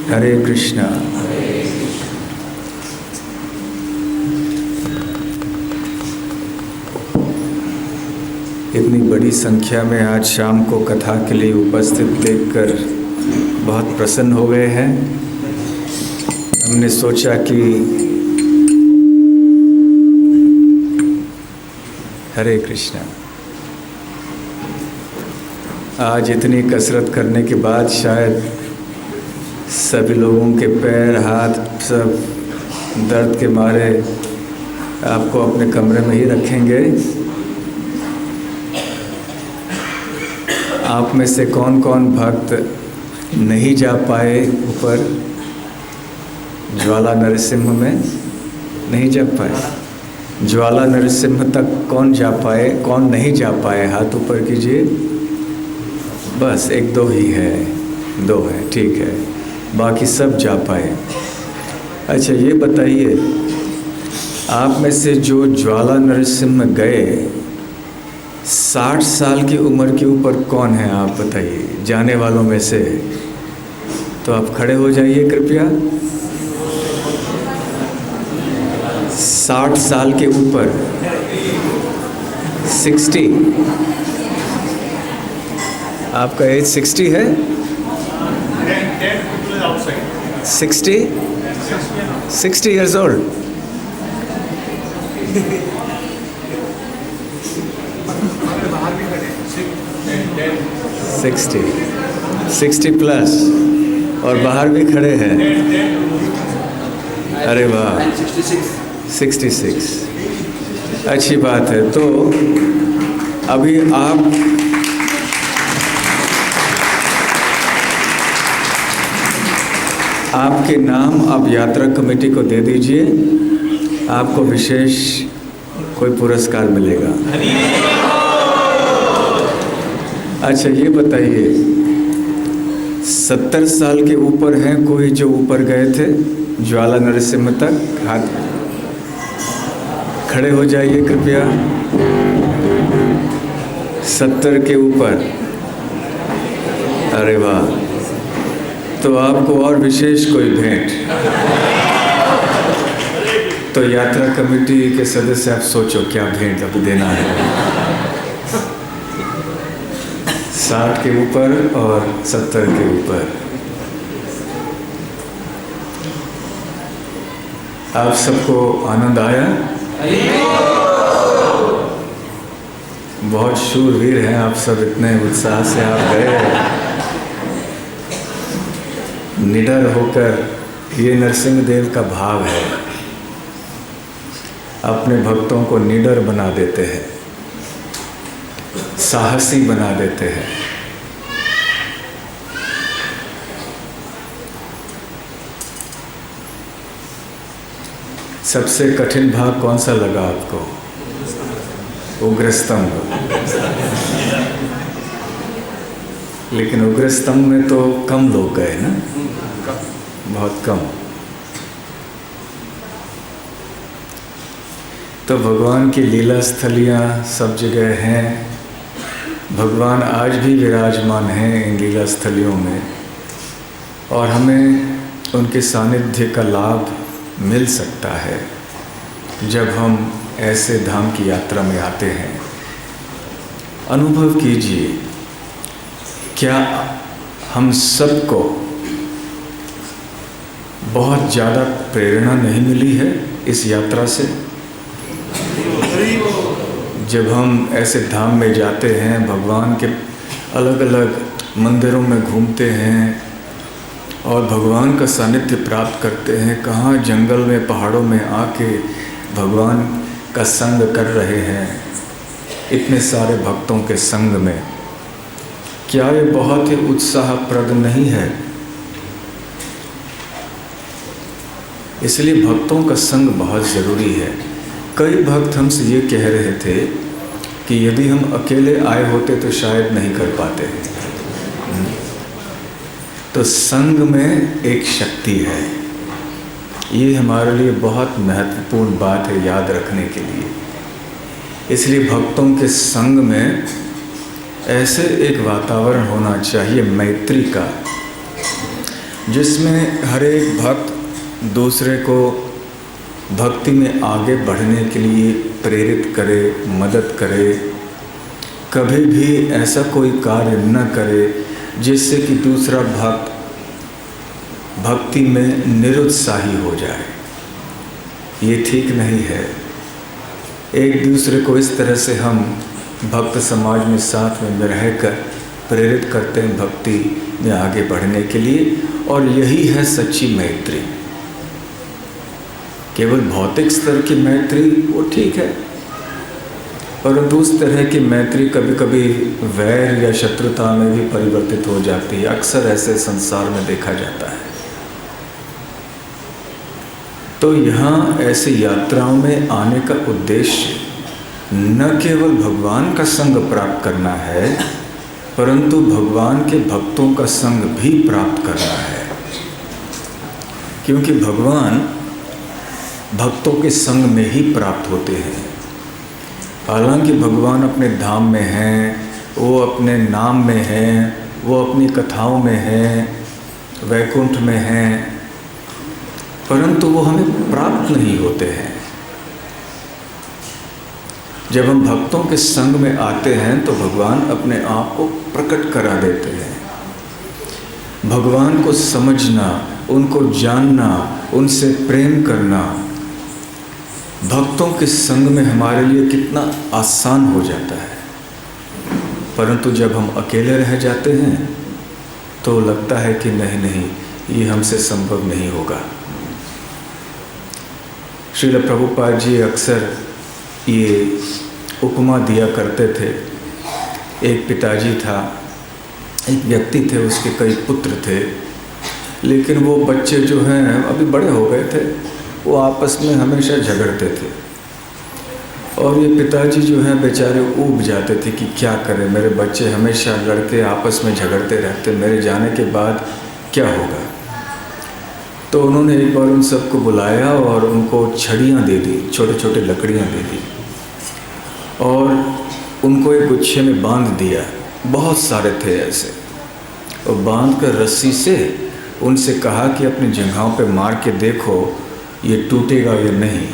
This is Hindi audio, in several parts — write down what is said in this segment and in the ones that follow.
हरे कृष्णा। इतनी बड़ी संख्या में आज शाम को कथा के लिए उपस्थित देखकर बहुत प्रसन्न हो गए हैं। हमने सोचा कि हरे कृष्णा, आज इतनी कसरत करने के बाद शायद सभी लोगों के पैर हाथ सब दर्द के मारे आपको अपने कमरे में ही रखेंगे। आप में से कौन कौन भक्त नहीं जा पाए ऊपर ज्वाला नरसिंह में? नहीं जा पाए। ज्वाला नरसिंह तक कौन जा पाए, कौन नहीं जा पाए? हाथ ऊपर कीजिए। बस एक दो ही है, दो है, ठीक है, बाकी सब जा पाए। अच्छा ये बताइए, आप में से जो ज्वाला नरसिंह गए 60 साल की उम्र के ऊपर कौन है? आप बताइए जाने वालों में से। तो आप खड़े हो जाइए कृपया। 60 साल के ऊपर 60। आपका एज 60 है? 60 years old। सिक्सटी प्लस और बाहर भी खड़े हैं। अरे वाह, 66। अच्छी बात है। तो अभी आपके नाम आप यात्रा कमेटी को दे दीजिए, आपको विशेष कोई पुरस्कार मिलेगा। अच्छा ये बताइए, 70 साल के ऊपर हैं कोई जो ऊपर गए थे ज्वाला नरसिंह तक? हाथ खड़े हो जाइए कृपया। 70 के ऊपर। अरे वाह, तो आपको और विशेष कोई भेंट। तो यात्रा कमेटी के सदस्य आप सोचो क्या भेंट अब देना है। 60 के ऊपर और 70 के ऊपर। आप सबको आनंद आया? बहुत शूरवीर हैं आप सब, इतने उत्साह से आप गए निडर होकर। ये नरसिंह देव का भाव है, अपने भक्तों को निडर बना देते हैं, साहसी बना देते हैं। सबसे कठिन भाग कौन सा लगा आपको? उग्रस्तंभ। लेकिन उग्रस्तंभ में तो कम लोग गए ना, बहुत कम। तो भगवान की लीला स्थलियाँ सब जगह हैं। भगवान आज भी विराजमान हैं इन लीला स्थलियों में, और हमें उनके सानिध्य का लाभ मिल सकता है जब हम ऐसे धाम की यात्रा में आते हैं। अनुभव कीजिए, क्या हम सबको बहुत ज़्यादा प्रेरणा नहीं मिली है इस यात्रा से? जब हम ऐसे धाम में जाते हैं, भगवान के अलग अलग मंदिरों में घूमते हैं और भगवान का सानिध्य प्राप्त करते हैं, कहाँ जंगल में पहाड़ों में आके भगवान का संग कर रहे हैं इतने सारे भक्तों के संग में, क्या ये बहुत ही उत्साहप्रद नहीं है? इसलिए भक्तों का संग बहुत ज़रूरी है। कई भक्त हमसे ये कह रहे थे कि यदि हम अकेले आए होते तो शायद नहीं कर पाते। तो संग में एक शक्ति है, ये हमारे लिए बहुत महत्वपूर्ण बात है याद रखने के लिए। इसलिए भक्तों के संग में ऐसे एक वातावरण होना चाहिए मैत्री का, जिसमें हर एक भक्त दूसरे को भक्ति में आगे बढ़ने के लिए प्रेरित करे, मदद करे। कभी भी ऐसा कोई कार्य न करे जिससे कि दूसरा भक्त भक्ति में निरुत्साही हो जाए। ये ठीक नहीं है। एक दूसरे को इस तरह से हम भक्त समाज में साथ में रहकर प्रेरित करते हैं भक्ति में आगे बढ़ने के लिए, और यही है सच्ची मैत्री। केवल भौतिक स्तर की मैत्री वो ठीक है, परंतु उस तरह की मैत्री कभी कभी वैर या शत्रुता में भी परिवर्तित हो जाती है। अक्सर ऐसे संसार में देखा जाता है। तो यहाँ ऐसी यात्राओं में आने का उद्देश्य न केवल भगवान का संग प्राप्त करना है, परंतु भगवान के भक्तों का संग भी प्राप्त करना है। क्योंकि भगवान भक्तों के संग में ही प्राप्त होते हैं। हालांकि भगवान अपने धाम में हैं, वो अपने नाम में हैं, वो अपनी कथाओं में हैं, वैकुंठ में हैं, परंतु वो हमें प्राप्त नहीं होते हैं। जब हम भक्तों के संग में आते हैं तो भगवान अपने आप को प्रकट करा देते हैं। भगवान को समझना, उनको जानना, उनसे प्रेम करना भक्तों के संग में हमारे लिए कितना आसान हो जाता है। परंतु जब हम अकेले रह जाते हैं तो लगता है कि नहीं, ये हमसे संभव नहीं होगा। श्रील प्रभुपाद जी अक्सर ये उपमा दिया करते थे। एक पिताजी था, एक व्यक्ति थे, उसके कई पुत्र थे, लेकिन वो बच्चे जो हैं अभी बड़े हो गए थे, वो आपस में हमेशा झगड़ते थे। और ये पिताजी जो हैं बेचारे ऊब जाते थे कि क्या करें, मेरे बच्चे हमेशा लड़के आपस में झगड़ते रहते, मेरे जाने के बाद क्या होगा। तो उन्होंने एक बार उन सबको बुलाया और उनको छड़ियाँ दे दी, छोटे छोटे लकड़ियाँ दे दी, और उनको एक गुच्छे में बांध दिया। बहुत सारे थे ऐसे, और बांध कर रस्सी से उनसे कहा कि अपनी जगहों पे मार के देखो ये टूटेगा या नहीं,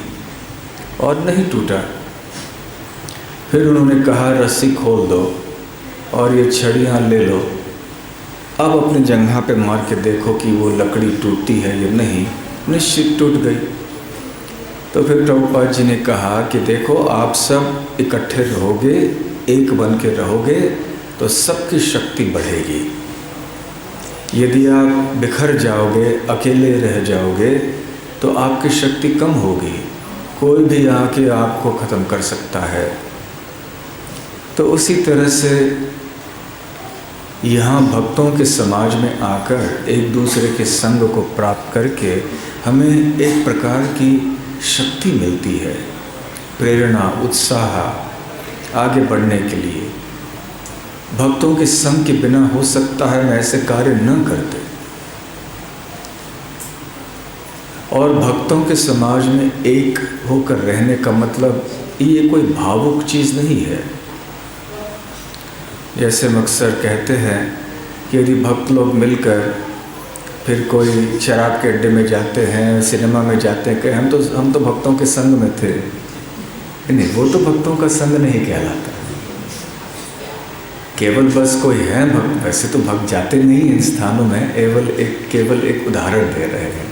और नहीं टूटा। फिर उन्होंने कहा रस्सी खोल दो और ये छड़ियाँ ले लो, अब अपनी जगह पे मार के देखो कि वो लकड़ी टूटती है या नहीं। निश्चित टूट गई। तो फिर प्रभुपाद जी ने कहा कि देखो, आप सब इकट्ठे रहोगे, एक बन के रहोगे तो सबकी शक्ति बढ़ेगी। यदि आप बिखर जाओगे, अकेले रह जाओगे, तो आपकी शक्ति कम होगी, कोई भी आके आपको ख़त्म कर सकता है। तो उसी तरह से यहाँ भक्तों के समाज में आकर एक दूसरे के संग को प्राप्त करके हमें एक प्रकार की शक्ति मिलती है, प्रेरणा, उत्साह आगे बढ़ने के लिए। भक्तों के संग के बिना हो सकता है मैं ऐसे कार्य न करते। और भक्तों के समाज में एक होकर रहने का मतलब ये कोई भावुक चीज़ नहीं है। जैसे हम अक्सर कहते हैं कि यदि भक्त लोग मिलकर फिर कोई शराब के अड्डे में जाते हैं, सिनेमा में जाते हैं, कि हम तो भक्तों के संग में थे। नहीं, वो तो भक्तों का संग नहीं कहलाता। केवल बस कोई है भक्त, वैसे तो भक्त जाते नहीं इन स्थानों में, केवल एक उदाहरण दे रहे हैं।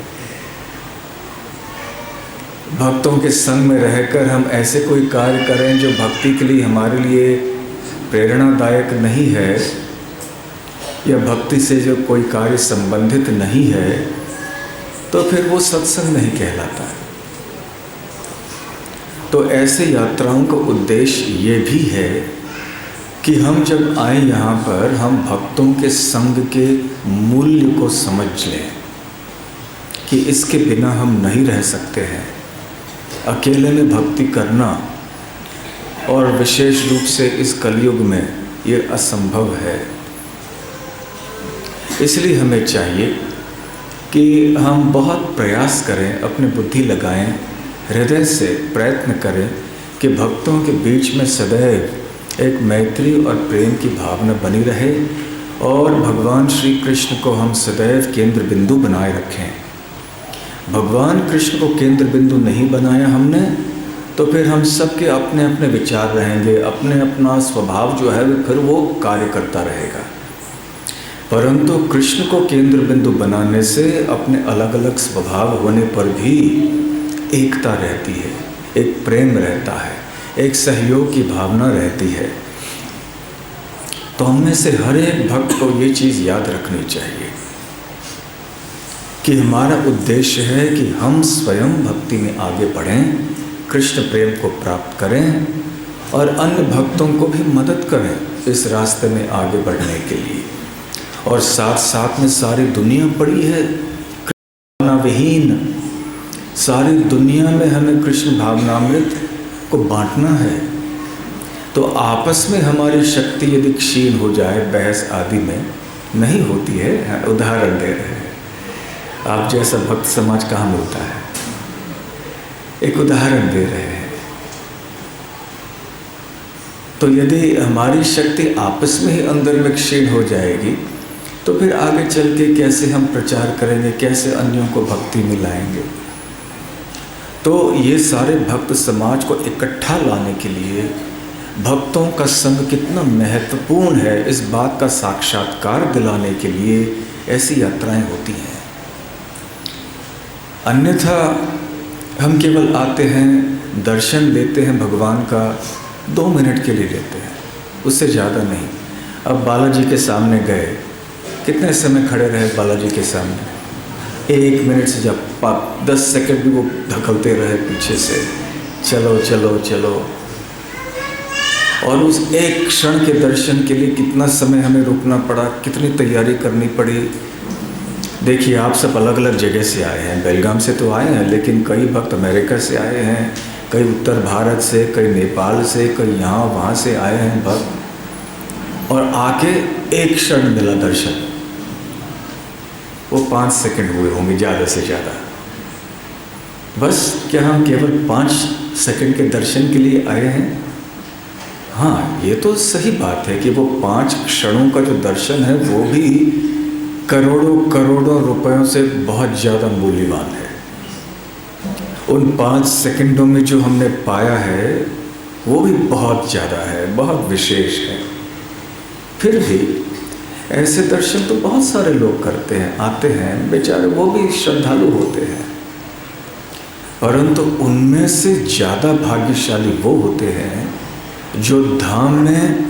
भक्तों के संग में रहकर हम ऐसे कोई कार्य करें जो भक्ति के लिए हमारे लिए प्रेरणादायक नहीं है, या भक्ति से जो कोई कार्य संबंधित नहीं है, तो फिर वो सत्संग नहीं कहलाता है। तो ऐसे यात्राओं का उद्देश्य ये भी है कि हम जब आए यहाँ पर, हम भक्तों के संग के मूल्य को समझ लें कि इसके बिना हम नहीं रह सकते हैं। अकेले में भक्ति करना, और विशेष रूप से इस कलयुग में ये असंभव है। इसलिए हमें चाहिए कि हम बहुत प्रयास करें, अपनी बुद्धि लगाएं, हृदय से प्रयत्न करें कि भक्तों के बीच में सदैव एक मैत्री और प्रेम की भावना बनी रहे, और भगवान श्री कृष्ण को हम सदैव केंद्र बिंदु बनाए रखें। भगवान कृष्ण को केंद्र बिंदु नहीं बनाया हमने तो फिर हम सबके अपने अपने विचार रहेंगे, अपने अपना स्वभाव जो है फिर वो कार्य करता रहेगा। परंतु कृष्ण को केंद्र बिंदु बनाने से अपने अलग अलग स्वभाव होने पर भी एकता रहती है, एक प्रेम रहता है, एक सहयोग की भावना रहती है। तो हमें से हर एक भक्त को ये चीज़ याद रखनी चाहिए कि हमारा उद्देश्य है कि हम स्वयं भक्ति में आगे बढ़ें, कृष्ण प्रेम को प्राप्त करें और अन्य भक्तों को भी मदद करें इस रास्ते में आगे बढ़ने के लिए। और साथ साथ में सारी दुनिया पड़ी है कृष्ण विहीन, सारी दुनिया में हमें कृष्ण भावनामृत को बांटना है। तो आपस में हमारी शक्ति यदि क्षीण हो जाए, बहस आदि में नहीं होती है। उदाहरण दे रहे हैं, आप जैसा भक्त समाज कहाँ मिलता है, एक उदाहरण दे रहे हैं। तो यदि हमारी शक्ति आपस में ही अंदर में क्षीण हो जाएगी तो फिर आगे चल के कैसे हम प्रचार करेंगे, कैसे अन्यों को भक्ति में लाएंगे। तो ये सारे भक्त समाज को इकट्ठा लाने के लिए भक्तों का संग कितना महत्वपूर्ण है, इस बात का साक्षात्कार दिलाने के लिए ऐसी यात्राएं होती हैं। अन्यथा हम केवल आते हैं, दर्शन लेते हैं भगवान का, 2 मिनट के लिए लेते हैं, उससे ज़्यादा नहीं। अब बालाजी के सामने गए, कितने समय खड़े रहे बालाजी के सामने? 1 मिनट से जब 10 सेकंड भी वो धकलते रहे पीछे से, चलो चलो चलो। और उस एक क्षण के दर्शन के लिए कितना समय हमें रुकना पड़ा, कितनी तैयारी करनी पड़ी। देखिए, आप सब अलग अलग जगह से आए हैं, बेलगाम से तो आए हैं, लेकिन कई भक्त अमेरिका से आए हैं, कई उत्तर भारत से, कई नेपाल से, कई यहाँ वहाँ से आए हैं भक्त। और आके एक क्षण मिला दर्शन, वो 5 सेकंड हुए होंगे ज़्यादा से ज़्यादा। बस क्या हम केवल 5 सेकंड के दर्शन के लिए आए हैं? हाँ, ये तो सही बात है कि वो 5 क्षणों का जो दर्शन है वो भी करोड़ों करोड़ों रुपयों से बहुत ज़्यादा मूल्यवान है। उन 5 सेकंडों में जो हमने पाया है वो भी बहुत ज़्यादा है, बहुत विशेष है। फिर भी ऐसे दर्शन तो बहुत सारे लोग करते हैं, आते हैं, बेचारे वो भी श्रद्धालु होते हैं। परंतु उनमें से ज़्यादा भाग्यशाली वो होते हैं जो धाम में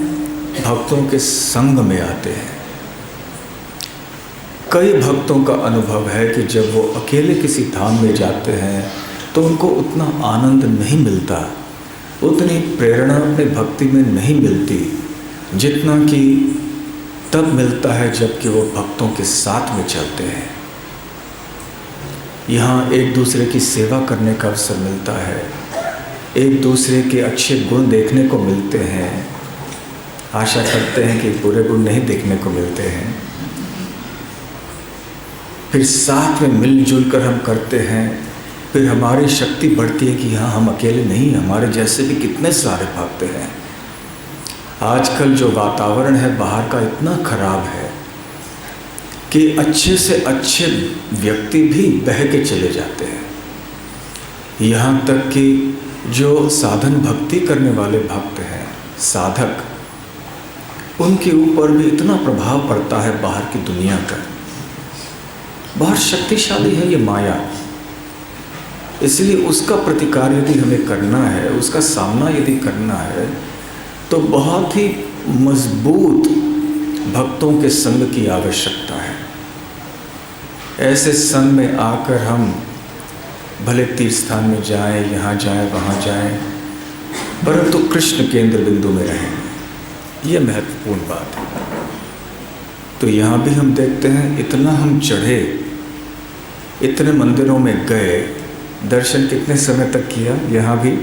भक्तों के संग में आते हैं। कई भक्तों का अनुभव है कि जब वो अकेले किसी धाम में जाते हैं तो उनको उतना आनंद नहीं मिलता, उतनी प्रेरणा अपने भक्ति में नहीं मिलती जितना कि तब मिलता है जबकि वो भक्तों के साथ में चलते हैं। यहाँ एक दूसरे की सेवा करने का अवसर मिलता है, एक दूसरे के अच्छे गुण देखने को मिलते हैं। आशा करते हैं कि बुरे गुण नहीं देखने को मिलते हैं। फिर साथ में मिलजुल कर हम करते हैं, फिर हमारी शक्ति बढ़ती है कि हाँ, हम अकेले नहीं, हमारे जैसे भी कितने सारे भक्त हैं। आजकल जो वातावरण है बाहर का इतना खराब है कि अच्छे से अच्छे व्यक्ति भी बह के चले जाते हैं। यहाँ तक कि जो साधन भक्ति करने वाले भक्त हैं, साधक, उनके ऊपर भी इतना प्रभाव पड़ता है बाहर की दुनिया का। बहुत शक्तिशाली है ये माया, इसलिए उसका प्रतिकार यदि हमें करना है, उसका सामना यदि करना है तो बहुत ही मजबूत भक्तों के संग की आवश्यकता है। ऐसे संग में आकर हम भले तीर्थ स्थान में जाएं, यहाँ जाएं, वहाँ जाएं, परंतु कृष्ण केंद्र बिंदु में रहें, ये महत्वपूर्ण बात है। तो यहाँ भी हम देखते हैं इतना हम चढ़े, इतने मंदिरों में गए, दर्शन कितने समय तक किया? यहाँ भी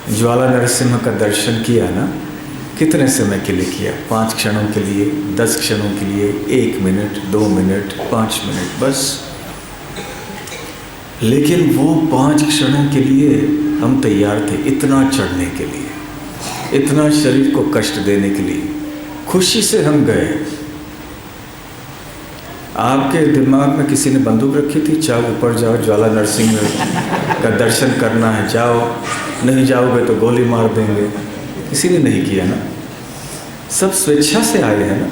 ज्वाला नरसिम्हा का दर्शन किया ना, कितने समय के लिए किया? 5 क्षणों के लिए, 10 क्षणों के लिए, 1 मिनट, 2 मिनट, 5 मिनट बस। लेकिन वो 5 क्षणों के लिए हम तैयार थे, इतना चढ़ने के लिए, इतना शरीर को कष्ट देने के लिए। खुशी से हम गए, आपके दिमाग में किसी ने बंदूक रखी थी, चाहो ऊपर जाओ, ज्वाला नरसिंह का दर्शन करना है जाओ, नहीं जाओगे तो गोली मार देंगे? किसी ने नहीं किया ना। सब स्वेच्छा से आए हैं ना,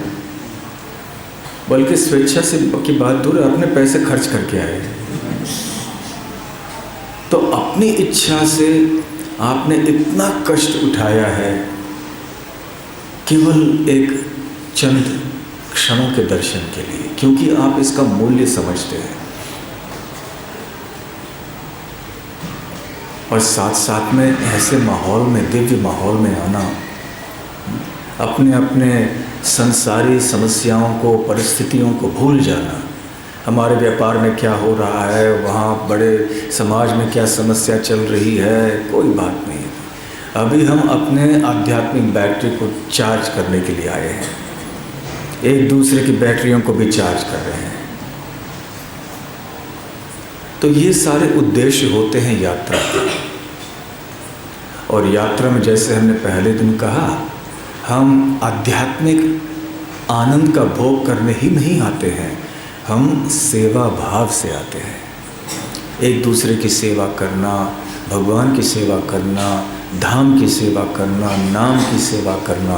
बल्कि स्वेच्छा से की बात दूर है, अपने पैसे खर्च करके आए हैं। तो अपनी इच्छा से आपने इतना कष्ट उठाया है केवल एक चंद क्षणों के दर्शन के लिए, क्योंकि आप इसका मूल्य समझते हैं। और साथ साथ में ऐसे माहौल में, दिव्य माहौल में आना, अपने अपने संसारी समस्याओं को, परिस्थितियों को भूल जाना। हमारे व्यापार में क्या हो रहा है, वहाँ बड़े समाज में क्या समस्या चल रही है, कोई बात नहीं। अभी हम अपने आध्यात्मिक बैटरी को चार्ज करने के लिए आए हैं, एक दूसरे की बैटरियों को भी चार्ज कर रहे हैं। तो ये सारे उद्देश्य होते हैं यात्रा के। और यात्रा में, जैसे हमने पहले दिन कहा, हम आध्यात्मिक आनंद का भोग करने ही नहीं आते हैं, हम सेवा भाव से आते हैं। एक दूसरे की सेवा करना, भगवान की सेवा करना, धाम की सेवा करना, नाम की सेवा करना।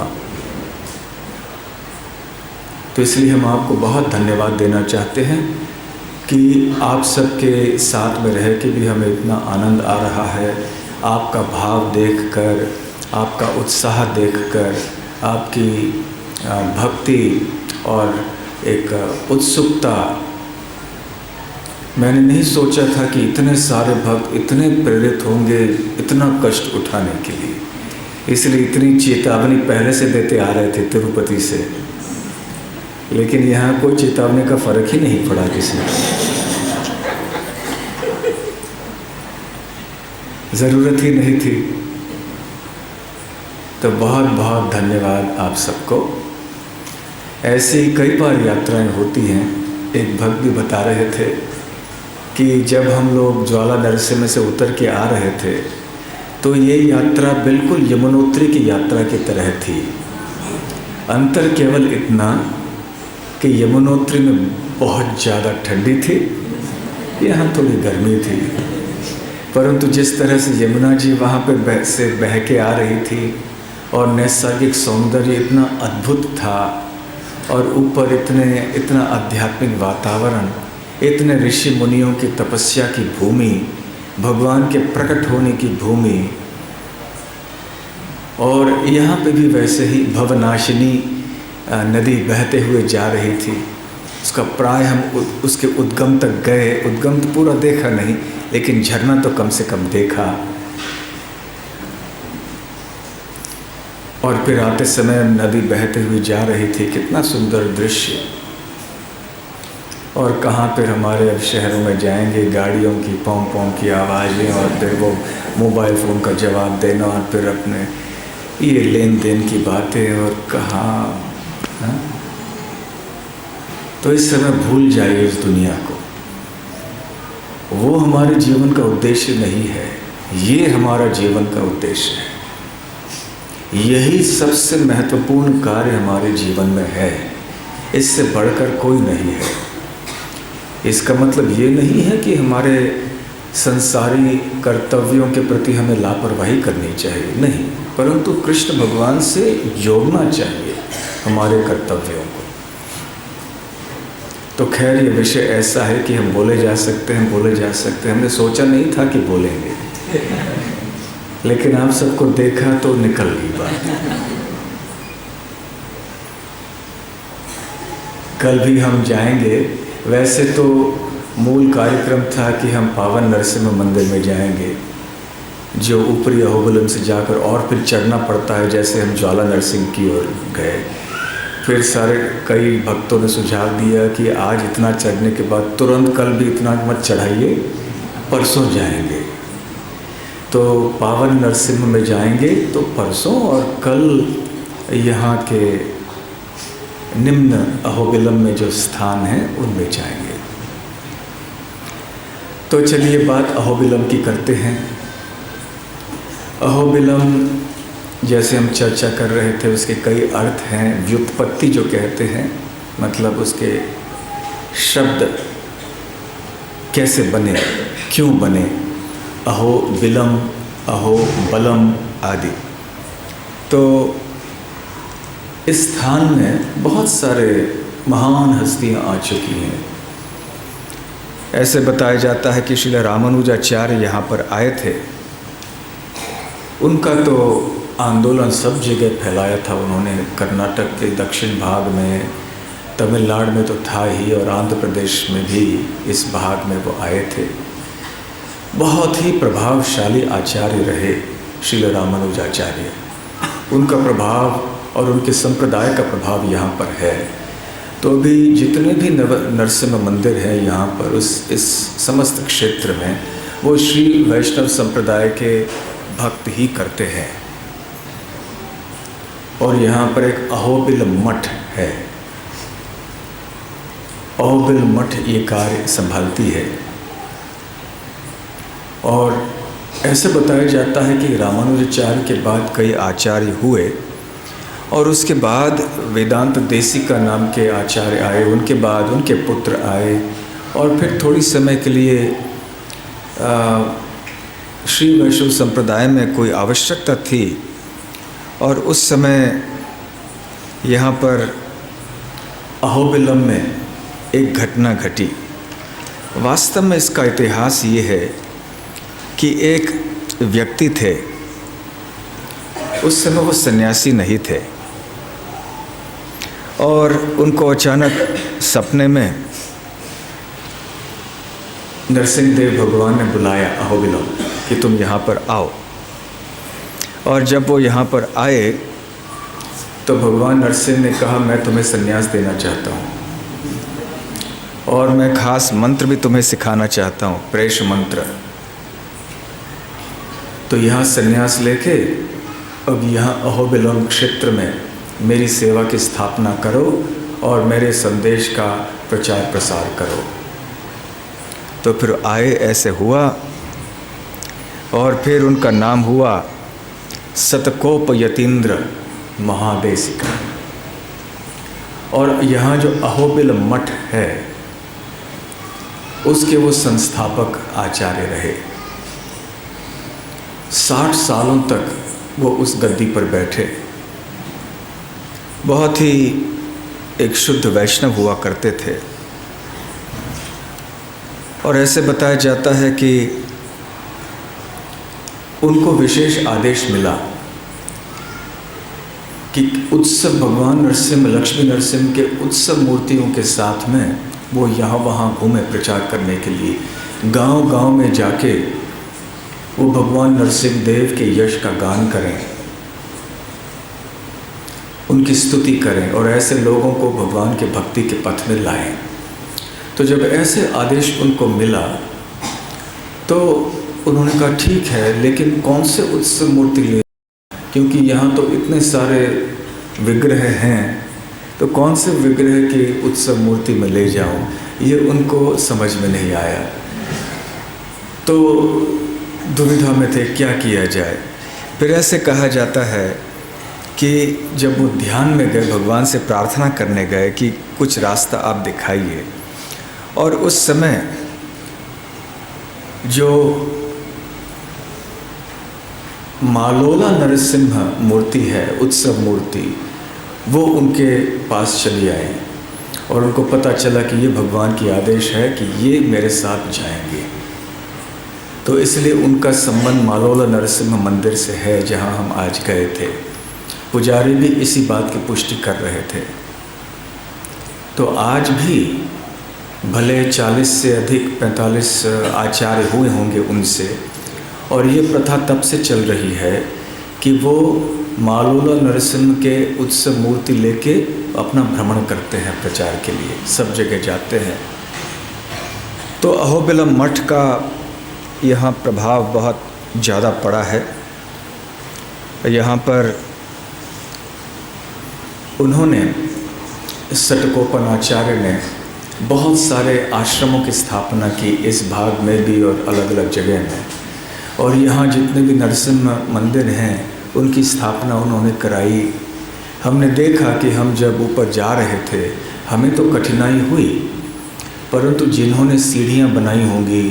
तो इसलिए हम आपको बहुत धन्यवाद देना चाहते हैं कि आप सबके साथ में रह के भी हमें इतना आनंद आ रहा है। आपका भाव देखकर, आपका उत्साह देखकर, आपकी भक्ति और एक उत्सुकता, मैंने नहीं सोचा था कि इतने सारे भक्त इतने प्रेरित होंगे इतना कष्ट उठाने के लिए। इसलिए इतनी चेतावनी पहले से देते आ रहे थे तिरुपति से, लेकिन यहाँ कोई चेतावनी का फर्क ही नहीं पड़ा किसी को। ज़रूरत ही नहीं थी। तो बहुत बहुत धन्यवाद आप सबको। ऐसी कई बार यात्राएं होती हैं। एक भक्त भी बता रहे थे कि जब हम लोग ज्वाला नरसिंह से उतर के आ रहे थे तो ये यात्रा बिल्कुल यमुनोत्री की यात्रा की तरह थी। अंतर केवल इतना कि यमुनोत्री में बहुत ज़्यादा ठंडी थी, यहाँ थोड़ी गर्मी थी, परंतु जिस तरह से यमुना जी वहाँ पे से बह के आ रही थी और नैसर्गिक सौंदर्य इतना अद्भुत था, और ऊपर इतना आध्यात्मिक वातावरण, इतने ऋषि मुनियों की तपस्या की भूमि, भगवान के प्रकट होने की भूमि, और यहाँ पे भी वैसे ही भवनाशिनी नदी बहते हुए जा रही थी। उसका प्राय हम उसके उद्गम तक गए, उद्गम तो पूरा देखा नहीं, लेकिन झरना तो कम से कम देखा। और फिर आते समय नदी बहते हुए जा रही थी, कितना सुंदर दृश्य। और कहाँ फिर हमारे अब शहरों में जाएंगे, गाड़ियों की पों पों की आवाज़ें, और फिर वो मोबाइल फ़ोन का जवाब देना, और फिर अपने ये लेन देन की बातें, और कहाँ। तो इस समय भूल जाइए इस दुनिया को, वो हमारे जीवन का उद्देश्य नहीं है, ये हमारा जीवन का उद्देश्य है। यही सबसे महत्वपूर्ण कार्य हमारे जीवन में है, इससे बढ़कर कोई नहीं है। इसका मतलब ये नहीं है कि हमारे संसारी कर्तव्यों के प्रति हमें लापरवाही करनी चाहिए, नहीं, परंतु कृष्ण भगवान से जोड़ना चाहिए हमारे कर्तव्यों को। तो खैर ये विषय ऐसा है कि हम बोले जा सकते हैं, बोले जा सकते हैं। हमने सोचा नहीं था कि बोलेंगे, लेकिन आप सबको देखा तो निकल गई बात। कल भी हम जाएंगे। वैसे तो मूल कार्यक्रम था कि हम पावन नरसिंह मंदिर में जाएंगे, जो ऊपरी अहोबिलम से जाकर और फिर चढ़ना पड़ता है, जैसे हम ज्वाला नरसिंह की ओर गए। फिर कई भक्तों ने सुझाव दिया कि आज इतना चढ़ने के बाद तुरंत कल भी इतना मत चढ़ाइए, परसों जाएंगे। तो पावन नरसिंह में जाएंगे तो परसों, और कल यहाँ के निम्न अहोबिलम में जो स्थान है उनमें जाएंगे। तो चलिए बात अहोबिलम की करते हैं। अहोबिलम जैसे हम चर्चा कर रहे थे, उसके कई अर्थ हैं। व्युत्पत्ति जो कहते हैं, मतलब उसके शब्द कैसे बने, क्यों बने, अहो बिलम, अहो बलम आदि। तो इस स्थान में बहुत सारे महान हस्तियाँ आ चुकी हैं। ऐसे बताया जाता है कि श्रील रामानुजाचार्य यहाँ पर आए थे। उनका तो आंदोलन सब जगह फैलाया था उन्होंने। कर्नाटक के दक्षिण भाग में, तमिलनाडु में तो था ही, और आंध्र प्रदेश में भी इस भाग में वो आए थे। बहुत ही प्रभावशाली आचार्य रहे श्रील रामानुजाचार्य। उनका प्रभाव और उनके संप्रदाय का प्रभाव यहाँ पर है। तो अभी जितने भी नरसिम्हा मंदिर हैं यहाँ पर, इस समस्त क्षेत्र में, वो श्री वैष्णव संप्रदाय के भक्त ही करते हैं। और यहाँ पर एक अहोबिल मठ है। अहोबिल मठ ये कार्य संभालती है। और ऐसे बताया जाता है कि रामानुजाचार्य के बाद कई आचार्य हुए, और उसके बाद वेदांत देशिका नाम के आचार्य आए, उनके बाद उनके पुत्र आए, और फिर थोड़ी समय के लिए श्री वैष्णव संप्रदाय में कोई आवश्यकता थी, और उस समय यहाँ पर अहोबिलम में एक घटना घटी। वास्तव में इसका इतिहास ये है कि एक व्यक्ति थे, उस समय वो सन्यासी नहीं थे, और उनको अचानक सपने में नरसिंहदेव भगवान ने बुलाया अहोबिलम कि तुम यहाँ पर आओ। और जब वो यहाँ पर आए तो भगवान नरसिंह ने कहा, मैं तुम्हें संन्यास देना चाहता हूँ, और मैं खास मंत्र भी तुम्हें सिखाना चाहता हूँ, प्रेष मंत्र। तो यहाँ संन्यास लेके अब यहाँ अहोबिलम क्षेत्र में मेरी सेवा की स्थापना करो और मेरे संदेश का प्रचार प्रसार करो। तो फिर आए, ऐसे हुआ, और फिर उनका नाम हुआ सतकोप यतीन्द्र महादेशिका। और यहाँ जो अहोबिल मठ है उसके वो संस्थापक आचार्य रहे। 60 सालों तक वो उस गद्दी पर बैठे। बहुत ही एक शुद्ध वैष्णव हुआ करते थे। और ऐसे बताया जाता है कि उनको विशेष आदेश मिला कि उत्सव, भगवान नरसिम्हा, लक्ष्मी नरसिम्हा के उत्सव मूर्तियों के साथ में वो यहाँ वहाँ घूमे प्रचार करने के लिए। गांव गांव में जाके वो भगवान नरसिंह देव के यश का गान करें, उनकी स्तुति करें, और ऐसे लोगों को भगवान के भक्ति के पथ में लाएं। तो जब ऐसे आदेश उनको मिला तो उन्होंने कहा ठीक है, लेकिन कौन से उत्सव मूर्ति ले, क्योंकि यहाँ तो इतने सारे विग्रह हैं, तो कौन से विग्रह की उत्सव मूर्ति में ले जाऊँ, ये उनको समझ में नहीं आया। तो दुविधा में थे, क्या किया जाए। फिर ऐसे कहा जाता है कि जब वो ध्यान में गए, भगवान से प्रार्थना करने गए कि कुछ रास्ता आप दिखाइए, और उस समय जो मालोला नरसिम्हा मूर्ति है, उत्सव मूर्ति, वो उनके पास चली आई, और उनको पता चला कि ये भगवान की आदेश है कि ये मेरे साथ जाएंगे। तो इसलिए उनका संबंध मालोला नरसिम्हा मंदिर से है, जहाँ हम आज गए थे। पुजारी भी इसी बात की पुष्टि कर रहे थे। तो आज भी भले 40 से अधिक 45 आचार्य हुए होंगे उनसे, और ये प्रथा तब से चल रही है कि वो मालोला नरसिम्हा के उत्सव मूर्ति लेके अपना भ्रमण करते हैं प्रचार के लिए, सब जगह जाते हैं। तो अहोबिलम मठ का यहाँ प्रभाव बहुत ज़्यादा पड़ा है। यहाँ पर उन्होंने, सटकोपनाचार्य ने बहुत सारे आश्रमों की स्थापना की इस भाग में भी और अलग अलग जगह में। और यहाँ जितने भी नरसिम्हा मंदिर हैं उनकी स्थापना उन्होंने कराई। हमने देखा कि हम जब ऊपर जा रहे थे हमें तो कठिनाई हुई, परंतु जिन्होंने सीढ़ियाँ बनाई होंगी,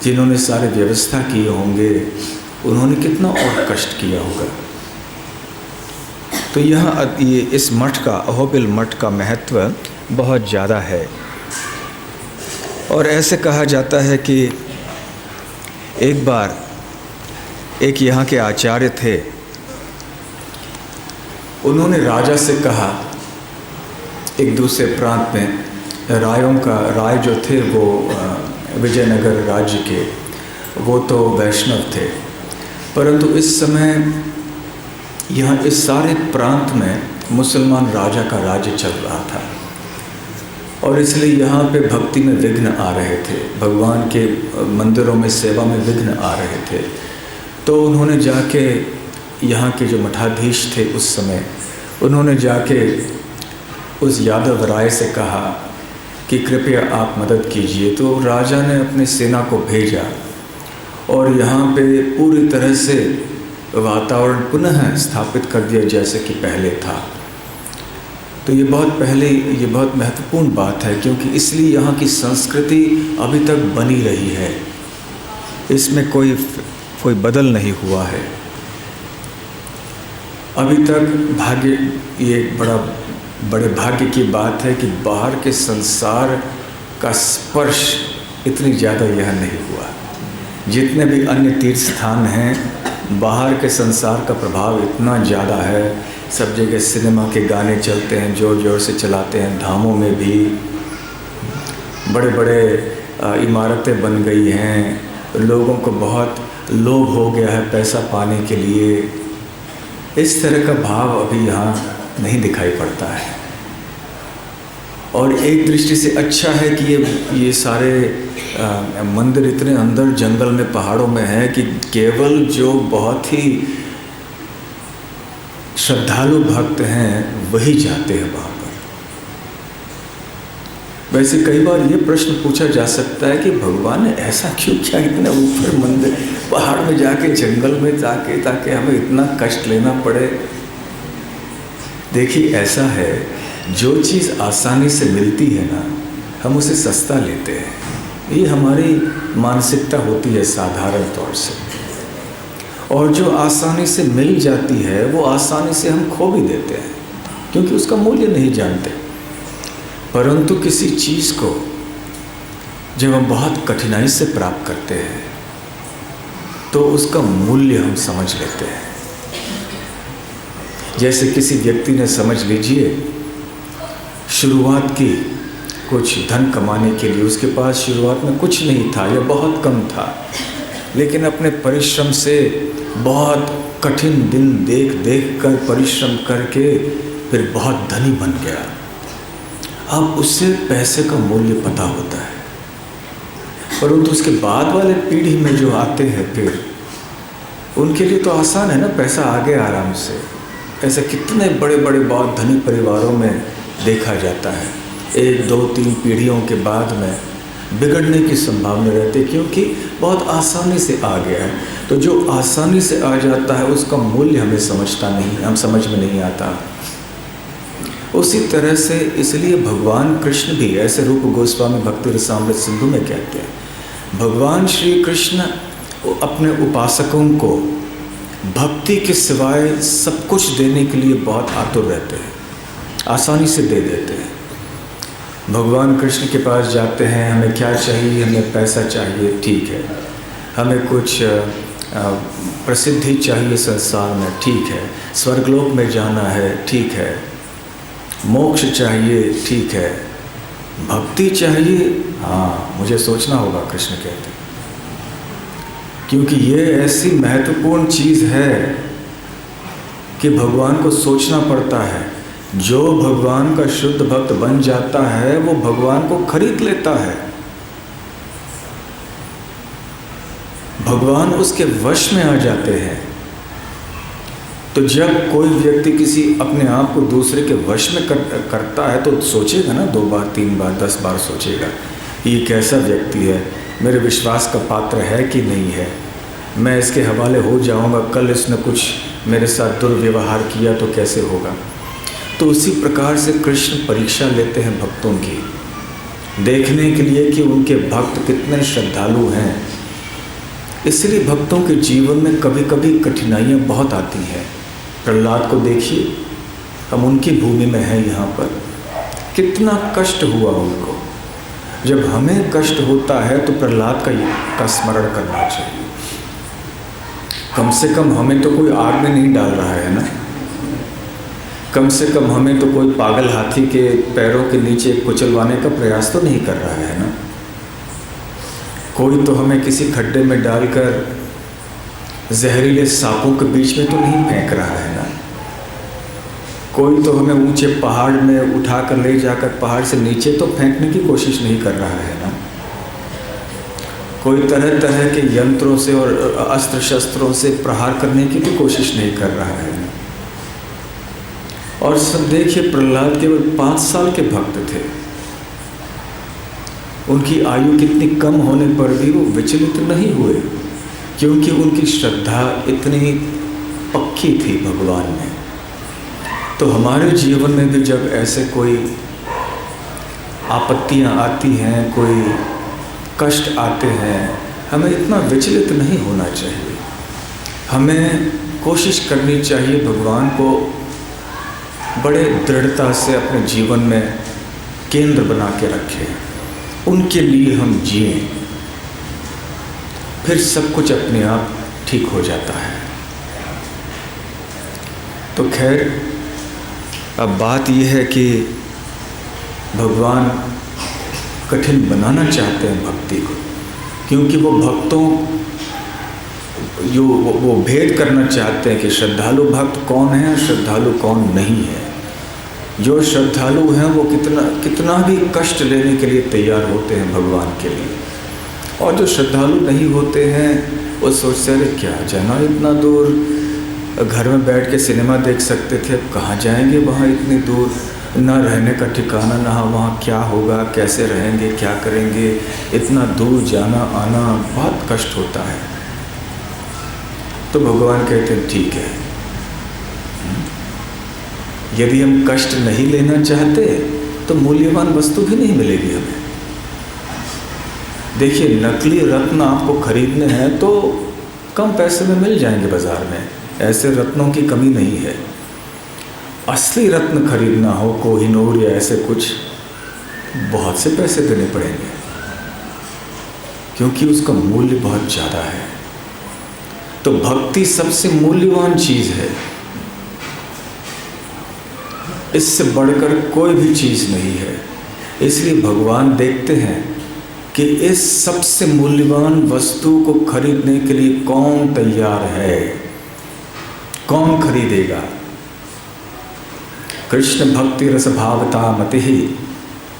जिन्होंने सारे व्यवस्था किए होंगे, उन्होंने कितना और कष्ट किया होगा। तो यहाँ ये इस मठ का, अहोबिल मठ का महत्व बहुत ज़्यादा है। और ऐसे कहा जाता है कि एक बार एक यहाँ के आचार्य थे, उन्होंने राजा से कहा, एक दूसरे प्रांत में राय जो थे वो विजयनगर राज्य के, वो तो वैष्णव थे, परंतु इस समय यहाँ इस सारे प्रांत में मुसलमान राजा का राज्य चल रहा था और इसलिए यहाँ पे भक्ति में विघ्न आ रहे थे, भगवान के मंदिरों में सेवा में विघ्न आ रहे थे। तो उन्होंने जाके यहाँ के जो मठाधीश थे उस समय, उन्होंने जाके उस यादव राय से कहा कि कृपया आप मदद कीजिए। तो राजा ने अपनी सेना को भेजा और यहाँ पे पूरी तरह से वातावरण पुनः स्थापित कर दिया जैसे कि पहले था। तो ये बहुत महत्वपूर्ण बात है, क्योंकि इसलिए यहाँ की संस्कृति अभी तक बनी रही है, इसमें कोई बदल नहीं हुआ है अभी तक। ये बड़े भाग्य की बात है कि बाहर के संसार का स्पर्श इतनी ज़्यादा यह नहीं हुआ। जितने भी अन्य तीर्थ स्थान हैं, बाहर के संसार का प्रभाव इतना ज़्यादा है। सब जगह सिनेमा के गाने चलते हैं, ज़ोर ज़ोर से चलाते हैं। धामों में भी बड़े बड़े इमारतें बन गई हैं। लोगों को बहुत लोभ हो गया है पैसा पाने के लिए। इस तरह का भाव अभी यहाँ नहीं दिखाई पड़ता है। और एक दृष्टि से अच्छा है कि ये सारे मंदिर इतने अंदर जंगल में, पहाड़ों में है कि केवल जो बहुत ही श्रद्धालु भक्त हैं वही जाते हैं वहाँ पर। वैसे कई बार ये प्रश्न पूछा जा सकता है कि भगवान ने ऐसा क्यों किया, इतने ऊपर मंदिर पहाड़ में जाके, जंगल में जाके, ताकि हमें इतना कष्ट लेना पड़े। देखिए, ऐसा है, जो चीज़ आसानी से मिलती है ना, हम उसे सस्ता लेते हैं। ये हमारी मानसिकता होती है साधारण तौर से। और जो आसानी से मिल जाती है वो आसानी से हम खो भी देते हैं, क्योंकि उसका मूल्य नहीं जानते। परंतु किसी चीज़ को जब हम बहुत कठिनाई से प्राप्त करते हैं तो उसका मूल्य हम समझ लेते हैं। जैसे किसी व्यक्ति ने, समझ लीजिए, शुरुआत की कुछ धन कमाने के लिए, उसके पास शुरुआत में कुछ नहीं था या बहुत कम था, लेकिन अपने परिश्रम से बहुत कठिन दिन देख कर परिश्रम करके फिर बहुत धनी बन गया। अब उससे पैसे का मूल्य पता होता है। परंतु उसके बाद वाले पीढ़ी में जो आते हैं फिर, उनके लिए तो आसान है ना, पैसा आ गया आराम से। ऐसे कितने बड़े बड़े बहुत धनी परिवारों में देखा जाता है। 1, 2, 3 पीढ़ियों के बाद में बिगड़ने की संभावना रहती है, क्योंकि बहुत आसानी से आ गया है। तो जो आसानी से आ जाता है उसका मूल्य हमें समझ में नहीं आता। उसी तरह से इसलिए भगवान कृष्ण भी, ऐसे रूप गोस्वामी भक्ति रसामृत सिंधु में कहते हैं, भगवान श्री कृष्ण अपने उपासकों को भक्ति के सिवाय सब कुछ देने के लिए बहुत आतुर रहते हैं, आसानी से दे देते हैं। भगवान कृष्ण के पास जाते हैं, हमें क्या चाहिए, हमें पैसा चाहिए, ठीक है। हमें कुछ प्रसिद्धि चाहिए संसार में, ठीक है। स्वर्गलोक में जाना है, ठीक है। मोक्ष चाहिए, ठीक है। भक्ति चाहिए, हाँ, मुझे सोचना होगा, कृष्ण कहते हैं, क्योंकि ये ऐसी महत्वपूर्ण चीज़ है कि भगवान को सोचना पड़ता है। जो भगवान का शुद्ध भक्त बन जाता है वो भगवान को खरीद लेता है, भगवान उसके वश में आ जाते हैं। तो जब कोई व्यक्ति किसी अपने आप को दूसरे के वश में करता है तो सोचेगा ना, 2 बार 3 बार 10 बार सोचेगा, ये कैसा व्यक्ति है, मेरे विश्वास का पात्र है कि नहीं है, मैं इसके हवाले हो जाऊंगा, कल इसने कुछ मेरे साथ दुर्व्यवहार किया तो कैसे होगा। तो उसी प्रकार से कृष्ण परीक्षा लेते हैं भक्तों की। देखने के लिए कि उनके भक्त कितने श्रद्धालु हैं। इसलिए भक्तों के जीवन में कभी कभी कठिनाइयाँ बहुत आती हैं। प्रहलाद को देखिए, हम उनकी भूमि में हैं यहाँ पर, कितना कष्ट हुआ उनको। जब हमें कष्ट होता है तो प्रहलाद का स्मरण करना चाहिए। कम से कम हमें तो कोई आग में नहीं डाल रहा है ना, कम से कम हमें तो कोई पागल हाथी के पैरों के नीचे कुचलवाने का प्रयास तो नहीं कर रहा है ना, कोई तो हमें किसी खड्डे में डालकर जहरीले सांपों के बीच में तो नहीं फेंक रहा है ना, कोई तो हमें ऊंचे पहाड़ में उठाकर ले जाकर पहाड़ से नीचे तो फेंकने की कोशिश नहीं कर रहा है ना, कोई तरह तरह के यंत्रों से और अस्त्र शस्त्रों से प्रहार करने की भी कोशिश नहीं कर रहा है ना। और सब देखिए, प्रहलाद केवल 5 साल के भक्त थे। उनकी आयु कितनी कम होने पर भी वो विचलित नहीं हुए, क्योंकि उनकी श्रद्धा इतनी पक्की थी भगवान में। तो हमारे जीवन में भी जब ऐसे कोई आपत्तियां आती हैं, कोई कष्ट आते हैं, हमें इतना विचलित नहीं होना चाहिए। हमें कोशिश करनी चाहिए भगवान को बड़े दृढ़ता से अपने जीवन में केंद्र बना के रखें, उनके लिए हम जिएं, फिर सब कुछ अपने आप ठीक हो जाता है। तो खैर, अब बात यह है कि भगवान कठिन बनाना चाहते हैं भक्ति को, क्योंकि वो भक्तों जो वो भेद करना चाहते हैं कि श्रद्धालु भक्त कौन है और श्रद्धालु कौन नहीं है। जो श्रद्धालु हैं वो कितना भी कष्ट लेने के लिए तैयार होते हैं भगवान के लिए, और जो श्रद्धालु नहीं होते हैं वो सोचते हैं अरे क्या जाना इतना दूर, घर में बैठ के सिनेमा देख सकते थे, अब कहाँ जाएंगे वहाँ इतनी दूर, ना रहने का ठिकाना, ना वहाँ क्या होगा, कैसे रहेंगे, क्या करेंगे, इतना दूर जाना आना बहुत कष्ट होता है। तो भगवान कहते हैं ठीक है, यदि हम कष्ट नहीं लेना चाहते तो मूल्यवान वस्तु भी नहीं मिलेगी हमें। देखिए, नकली रत्न आपको खरीदने हैं तो कम पैसे में मिल जाएंगे बाजार में, ऐसे रत्नों की कमी नहीं है। असली रत्न खरीदना हो, कोहिनूर या ऐसे कुछ, बहुत से पैसे देने पड़ेंगे, क्योंकि उसका मूल्य बहुत ज़्यादा है। तो भक्ति सबसे मूल्यवान चीज़ है, इससे बढ़कर कोई भी चीज़ नहीं है। इसलिए भगवान देखते हैं कि इस सबसे मूल्यवान वस्तु को खरीदने के लिए कौन तैयार है, कौन खरीदेगा। कृष्ण भक्ति रस भावता मति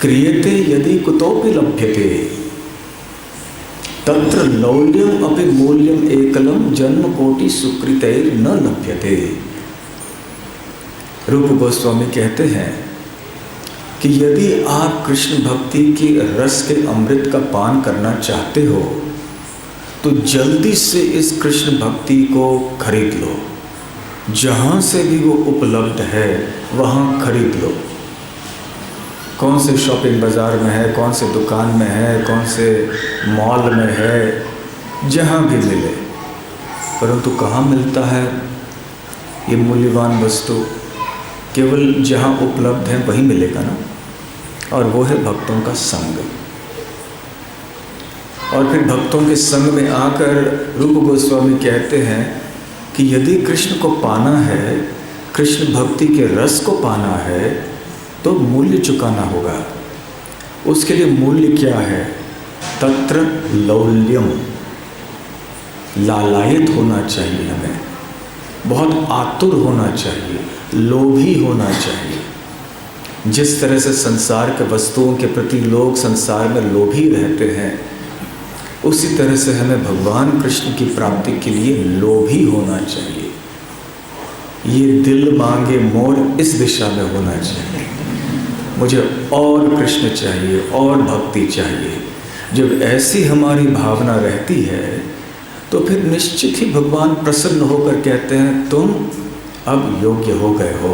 क्रियते यदि कुतोपि लभ्यते तत्र लौल्यम अपि मूल्यम एकलम जन्म कोटि सुकृतैर न लभ्यते। रूप गोस्वामी कहते हैं कि यदि आप कृष्ण भक्ति की रस के अमृत का पान करना चाहते हो तो जल्दी से इस कृष्ण भक्ति को खरीद लो, जहाँ से भी वो उपलब्ध है वहाँ खरीद लो। कौन से शॉपिंग बाज़ार में है, कौन से दुकान में है, कौन से मॉल में है, जहाँ भी मिले, परंतु कहाँ मिलता है ये मूल्यवान वस्तु? केवल जहाँ उपलब्ध है वहीं मिलेगा ना, और वो है भक्तों का संग। और फिर भक्तों के संग में आकर रूप गोस्वामी कहते हैं कि यदि कृष्ण को पाना है, कृष्ण भक्ति के रस को पाना है, तो मूल्य चुकाना होगा। उसके लिए मूल्य क्या है? तत्र लौल्यम, लालायित होना चाहिए, हमें बहुत आतुर होना चाहिए, लोभी होना चाहिए। जिस तरह से संसार के वस्तुओं के प्रति लोग संसार में लोभी रहते हैं, उसी तरह से हमें भगवान कृष्ण की प्राप्ति के लिए लोभी होना चाहिए। ये दिल मांगे मोर इस दिशा में होना चाहिए, मुझे और कृष्ण चाहिए और भक्ति चाहिए। जब ऐसी हमारी भावना रहती है तो फिर निश्चित ही भगवान प्रसन्न होकर कहते हैं तुम अब योग्य हो गए हो,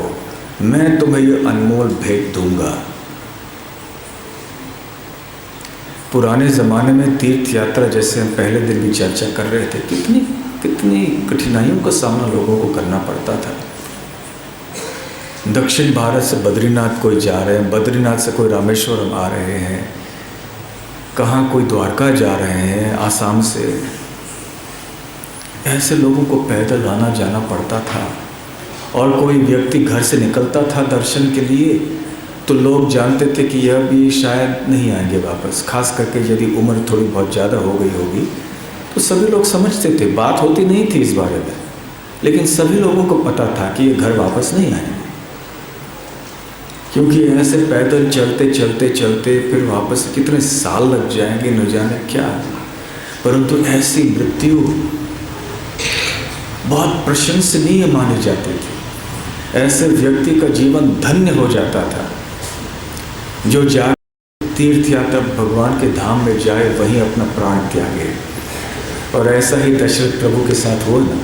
मैं तुम्हें ये अनमोल भेंट दूंगा। पुराने ज़माने में तीर्थ यात्रा, जैसे हम पहले दिन भी चर्चा कर रहे थे, कितनी कितनी कठिनाइयों का सामना लोगों को करना पड़ता था। दक्षिण भारत से बद्रीनाथ कोई जा रहे हैं, बद्रीनाथ से कोई रामेश्वरम आ रहे हैं, कहाँ कोई द्वारका जा रहे हैं आसाम से। ऐसे लोगों को पैदल आना जाना पड़ता था। और कोई व्यक्ति घर से निकलता था दर्शन के लिए तो लोग जानते थे कि यह भी शायद नहीं आएंगे वापस। खास करके यदि उम्र थोड़ी बहुत ज़्यादा हो गई होगी तो सभी लोग समझते थे, बात होती नहीं थी इस बारे में, लेकिन सभी लोगों को पता था कि ये घर वापस नहीं आएंगे, क्योंकि ऐसे पैदल चलते चलते चलते फिर वापस कितने साल लग जाएंगे न जाने क्या। परंतु ऐसी मृत्यु बहुत प्रशंसनीय मानी जाती थी। ऐसे व्यक्ति का जीवन धन्य हो जाता था जो जा तीर्थ यात्रा भगवान के धाम में जाए, वहीं अपना प्राण त्यागे। और ऐसा ही दशरथ प्रभु के साथ हुआ ना,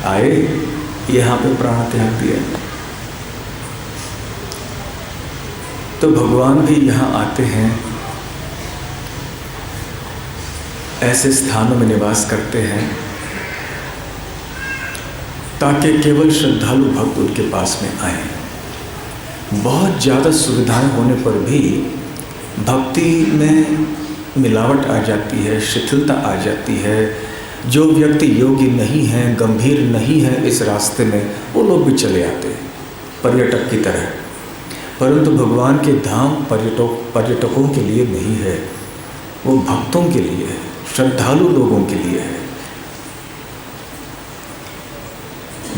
आए यहाँ पे प्राण त्याग दिया। तो भगवान भी यहाँ आते हैं, ऐसे स्थानों में निवास करते हैं ताकि केवल श्रद्धालु भक्त उनके पास में आए। बहुत ज़्यादा सुविधाएं होने पर भी भक्ति में मिलावट आ जाती है, शिथिलता आ जाती है। जो व्यक्ति योगी नहीं है, गंभीर नहीं है इस रास्ते में, वो लोग भी चले आते हैं पर्यटक की तरह। परंतु भगवान के धाम पर्यटकों के लिए नहीं है, वो भक्तों के लिए है, श्रद्धालु लोगों के लिए है।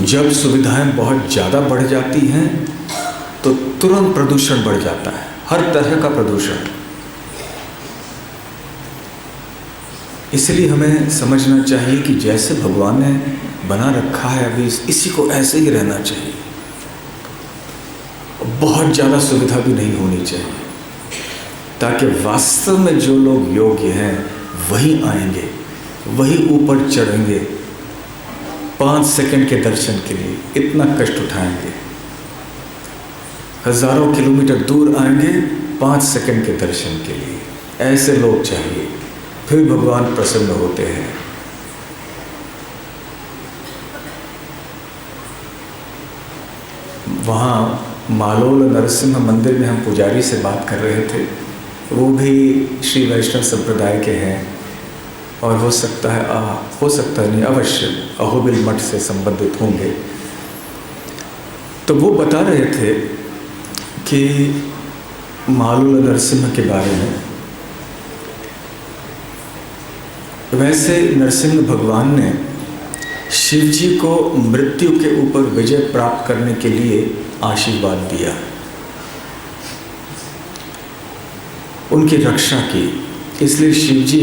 जब सुविधाएं बहुत ज़्यादा बढ़ जाती हैं तो तुरंत प्रदूषण बढ़ जाता है, हर तरह का प्रदूषण। इसलिए हमें समझना चाहिए कि जैसे भगवान ने बना रखा है अभी इसी को ऐसे ही रहना चाहिए। बहुत ज़्यादा सुविधा भी नहीं होनी चाहिए, ताकि वास्तव में जो लोग योग्य हैं वही आएंगे, वही ऊपर चढ़ेंगे 5 सेकंड के दर्शन के लिए, इतना कष्ट उठाएंगे। हजारों किलोमीटर दूर आएंगे 5 सेकंड के दर्शन के लिए। ऐसे लोग चाहिए, फिर भगवान प्रसन्न होते हैं। वहाँ मालोल नरसिंह मंदिर में हम पुजारी से बात कर रहे थे, वो भी श्री वैष्णव संप्रदाय के हैं और हो सकता है नहीं, अवश्य अहोबिल मठ से संबंधित होंगे। तो वो बता रहे थे कि मालोल नरसिंह के बारे में। वैसे नरसिंह भगवान ने शिव जी को मृत्यु के ऊपर विजय प्राप्त करने के लिए आशीर्वाद दिया, उनकी रक्षा की। इसलिए शिव जी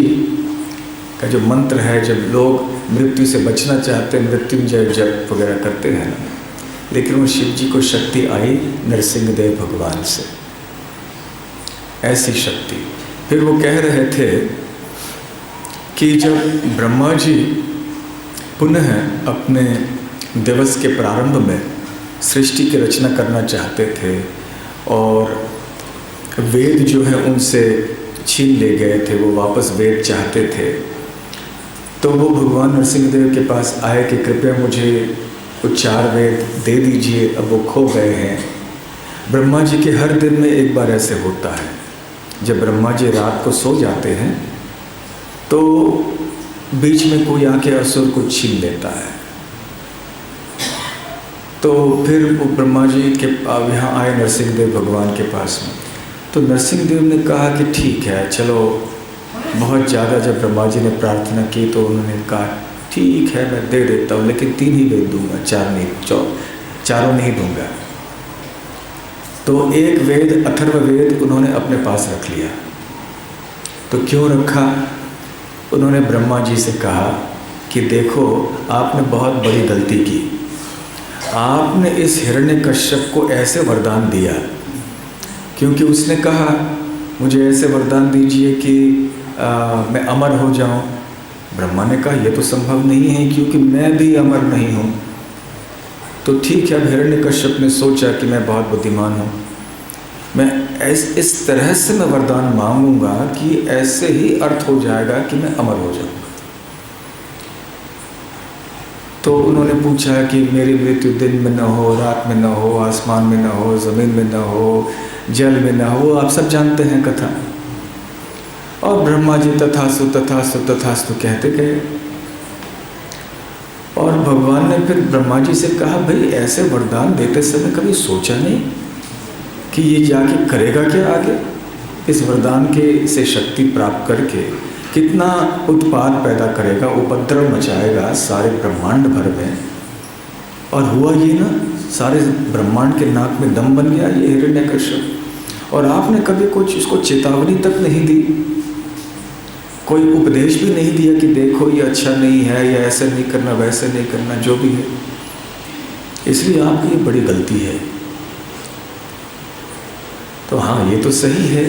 का जो मंत्र है, जब लोग मृत्यु से बचना चाहते हैं मृत्युंजय जप वगैरह करते हैं ना, लेकिन वो शिव जी को शक्ति आई नरसिंह देव भगवान से, ऐसी शक्ति। फिर वो कह रहे थे कि जब ब्रह्मा जी पुनः अपने दिवस के प्रारंभ में सृष्टि की रचना करना चाहते थे और वेद जो है उनसे छीन ले गए थे, वो वापस वेद चाहते थे, तो वो भगवान नरसिंह देव के पास आए कि कृपया मुझे कुछ 4 वेद दे दीजिए, अब वो खो गए हैं। ब्रह्मा जी के हर दिन में एक बार ऐसे होता है, जब ब्रह्मा जी रात को सो जाते हैं तो बीच में कोई आके असुर को छीन लेता है। तो फिर वो ब्रह्मा जी के यहाँ आए नरसिंह देव भगवान के पास में। तो नरसिंह देव ने कहा कि ठीक है, चलो। बहुत ज़्यादा जब ब्रह्मा जी ने प्रार्थना की तो उन्होंने कहा ठीक है मैं दे देता हूँ, लेकिन 3 ही वेद दूंगा, 4 नहीं, चारों नहीं दूंगा। तो एक वेद अथर्ववेद उन्होंने अपने पास रख लिया। तो क्यों रखा? उन्होंने ब्रह्मा जी से कहा कि देखो आपने बहुत बड़ी गलती की, आपने इस हिरण्यकश्यप को ऐसे वरदान दिया, क्योंकि उसने कहा मुझे ऐसे वरदान दीजिए कि मैं अमर हो जाऊं। ब्रह्मा ने कहा यह तो संभव नहीं है, क्योंकि मैं भी अमर नहीं हूं। तो ठीक है, अब हिरण्यकश्यप ने सोचा कि मैं बहुत बुद्धिमान हूं, मैं इस तरह से मैं वरदान मांगूंगा कि ऐसे ही अर्थ हो जाएगा कि मैं अमर हो जाऊंगा। तो उन्होंने पूछा कि मेरी मृत्यु दिन में न हो, रात में न हो, आसमान में न हो, ज़मीन में न हो, जल में न हो। आप सब जानते हैं कथा। और ब्रह्मा जी तथास्तु तथास्तु तथास्तु कहते गए। और भगवान ने फिर ब्रह्मा जी से कहा, भाई ऐसे वरदान देते समय कभी सोचा नहीं कि ये जाके करेगा क्या आगे? इस वरदान के से शक्ति प्राप्त करके कितना उत्पाद पैदा करेगा, उपद्रव मचाएगा सारे ब्रह्मांड भर में। और हुआ ये ना, सारे ब्रह्मांड के नाक में दम बन गया ये हिरण्यकश्यप। और आपने कभी कुछ इसको चेतावनी तक नहीं दी, कोई उपदेश भी नहीं दिया कि देखो ये अच्छा नहीं है, या ऐसे नहीं करना, वैसे नहीं करना, जो भी है। इसलिए आपकी ये बड़ी गलती है। तो हाँ, ये तो सही है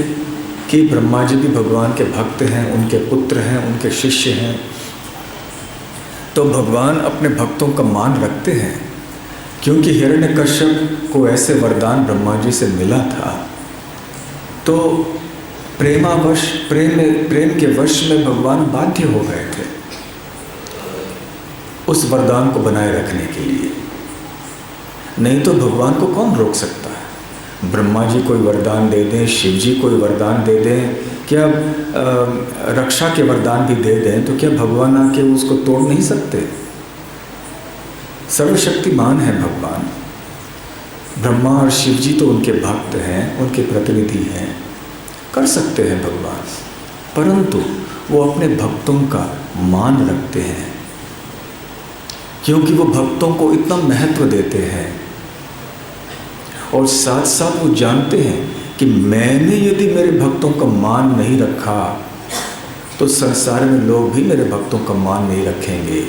कि ब्रह्मा जी भी भगवान के भक्त हैं, उनके पुत्र हैं, उनके शिष्य हैं। तो भगवान अपने भक्तों का मान रखते हैं, क्योंकि हिरण्यकश्यप को ऐसे वरदान ब्रह्मा जी से मिला था। तो प्रेमावश, प्रेम के वश में भगवान बाध्य हो गए थे उस वरदान को बनाए रखने के लिए। नहीं तो भगवान को कौन रोक सकता है? ब्रह्मा जी कोई वरदान दे दें, शिव जी कोई वरदान दे दें, क्या रक्षा के वरदान भी दे दें, तो क्या भगवान आके उसको तोड़ नहीं सकते? सर्वशक्तिमान है भगवान। ब्रह्मा और शिव जी तो उनके भक्त हैं, उनके प्रतिनिधि हैं, कर सकते हैं भगवान। परंतु वो अपने भक्तों का मान रखते हैं, क्योंकि वो भक्तों को इतना महत्व देते हैं। और साथ साथ वो जानते हैं कि मैंने यदि मेरे भक्तों का मान नहीं रखा तो संसार में लोग भी मेरे भक्तों का मान नहीं रखेंगे।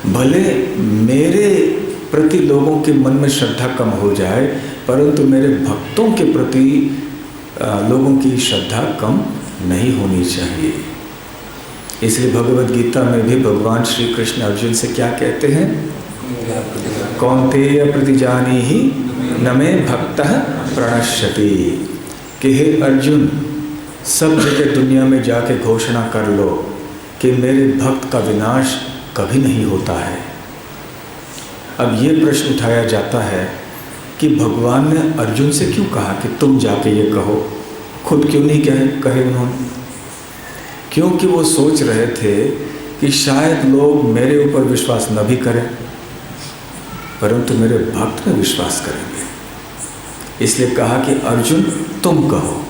भले मेरे प्रति लोगों के मन में श्रद्धा कम हो जाए, परंतु मेरे भक्तों के प्रति लोगों की श्रद्धा कम नहीं होनी चाहिए। इसलिए भगवद गीता में भी भगवान श्री कृष्ण अर्जुन से क्या कहते हैं? कौन्तेय प्रतिजानीहि न मे भक्तः प्रणश्यति। कि हे अर्जुन, सब जगह दुनिया में जाके घोषणा कर लो कि मेरे भक्त का विनाश कभी नहीं होता है। अब ये प्रश्न उठाया जाता है कि भगवान ने अर्जुन से क्यों कहा कि तुम जाके ये कहो, खुद क्यों नहीं कहे उन्होंने? क्योंकि वो सोच रहे थे कि शायद लोग मेरे ऊपर विश्वास न भी करें, परंतु मेरे भक्त में विश्वास करेंगे। इसलिए कहा कि अर्जुन तुम कहो।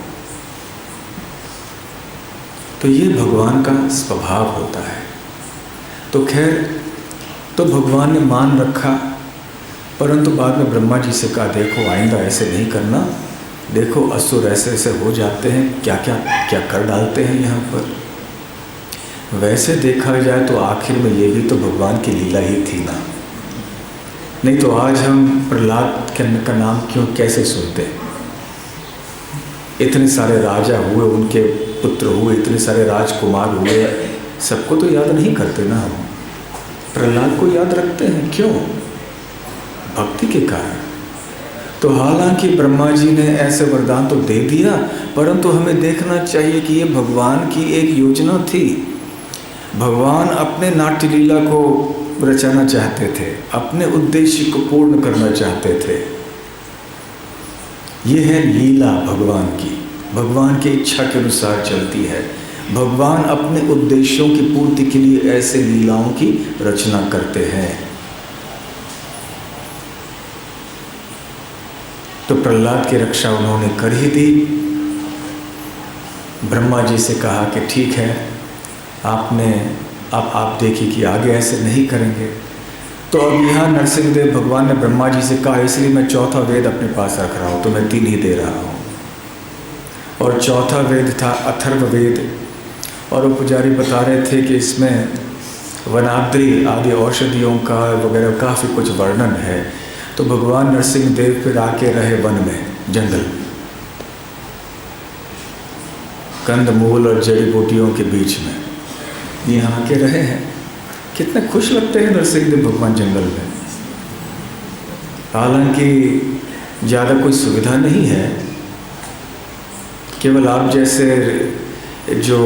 तो ये भगवान का स्वभाव होता है। तो खैर, तो भगवान ने मान रखा, परंतु बाद में ब्रह्मा जी से कहा, देखो आइंदा ऐसे नहीं करना, देखो असुर ऐसे ऐसे हो जाते हैं, क्या क्या क्या कर डालते हैं यहाँ पर। वैसे देखा जाए तो आखिर में ये भी तो भगवान की लीला ही थी ना। नहीं तो आज हम प्रहलाद का नाम क्यों कैसे सुनते? इतने सारे राजा हुए, उनके पुत्र हुए, इतने सारे राजकुमार हुए, सबको तो याद नहीं करते ना हम। प्रहलाद को याद रखते हैं, क्यों? भक्ति के कारण। तो हालांकि ब्रह्मा जी ने ऐसे वरदान तो दे दिया, परंतु हमें देखना चाहिए कि ये भगवान की एक योजना थी। भगवान अपने नाट्य लीला को रचाना चाहते थे, अपने उद्देश्य को पूर्ण करना चाहते थे। ये है लीला भगवान की, भगवान की इच्छा के अनुसार चलती है। भगवान अपने उद्देश्यों की पूर्ति के लिए ऐसे लीलाओं की रचना करते हैं। तो प्रहलाद की रक्षा उन्होंने कर ही दी। ब्रह्मा जी से कहा कि ठीक है, अब आप देखिए कि आगे ऐसे नहीं करेंगे। तो अब यहाँ नरसिंहदेव भगवान ने ब्रह्मा जी से कहा, इसलिए मैं चौथा वेद अपने पास रख रहा हूँ, तो मैं 3 ही दे रहा हूँ। और चौथा वेद था अथर्व वेद। और वो पुजारी बता रहे थे कि इसमें वनाद्री आदि औषधियों का वगैरह काफ़ी कुछ वर्णन है। तो भगवान नरसिंहदेव फिर आके रहे वन में, जंगल में, कंदमूल और जड़ी बूटियों के बीच में यहाँ आके रहे हैं। कितने खुश लगते हैं नरसिंहदेव भगवान जंगल में। हालांकि ज़्यादा कोई सुविधा नहीं है। केवल आप जैसे जो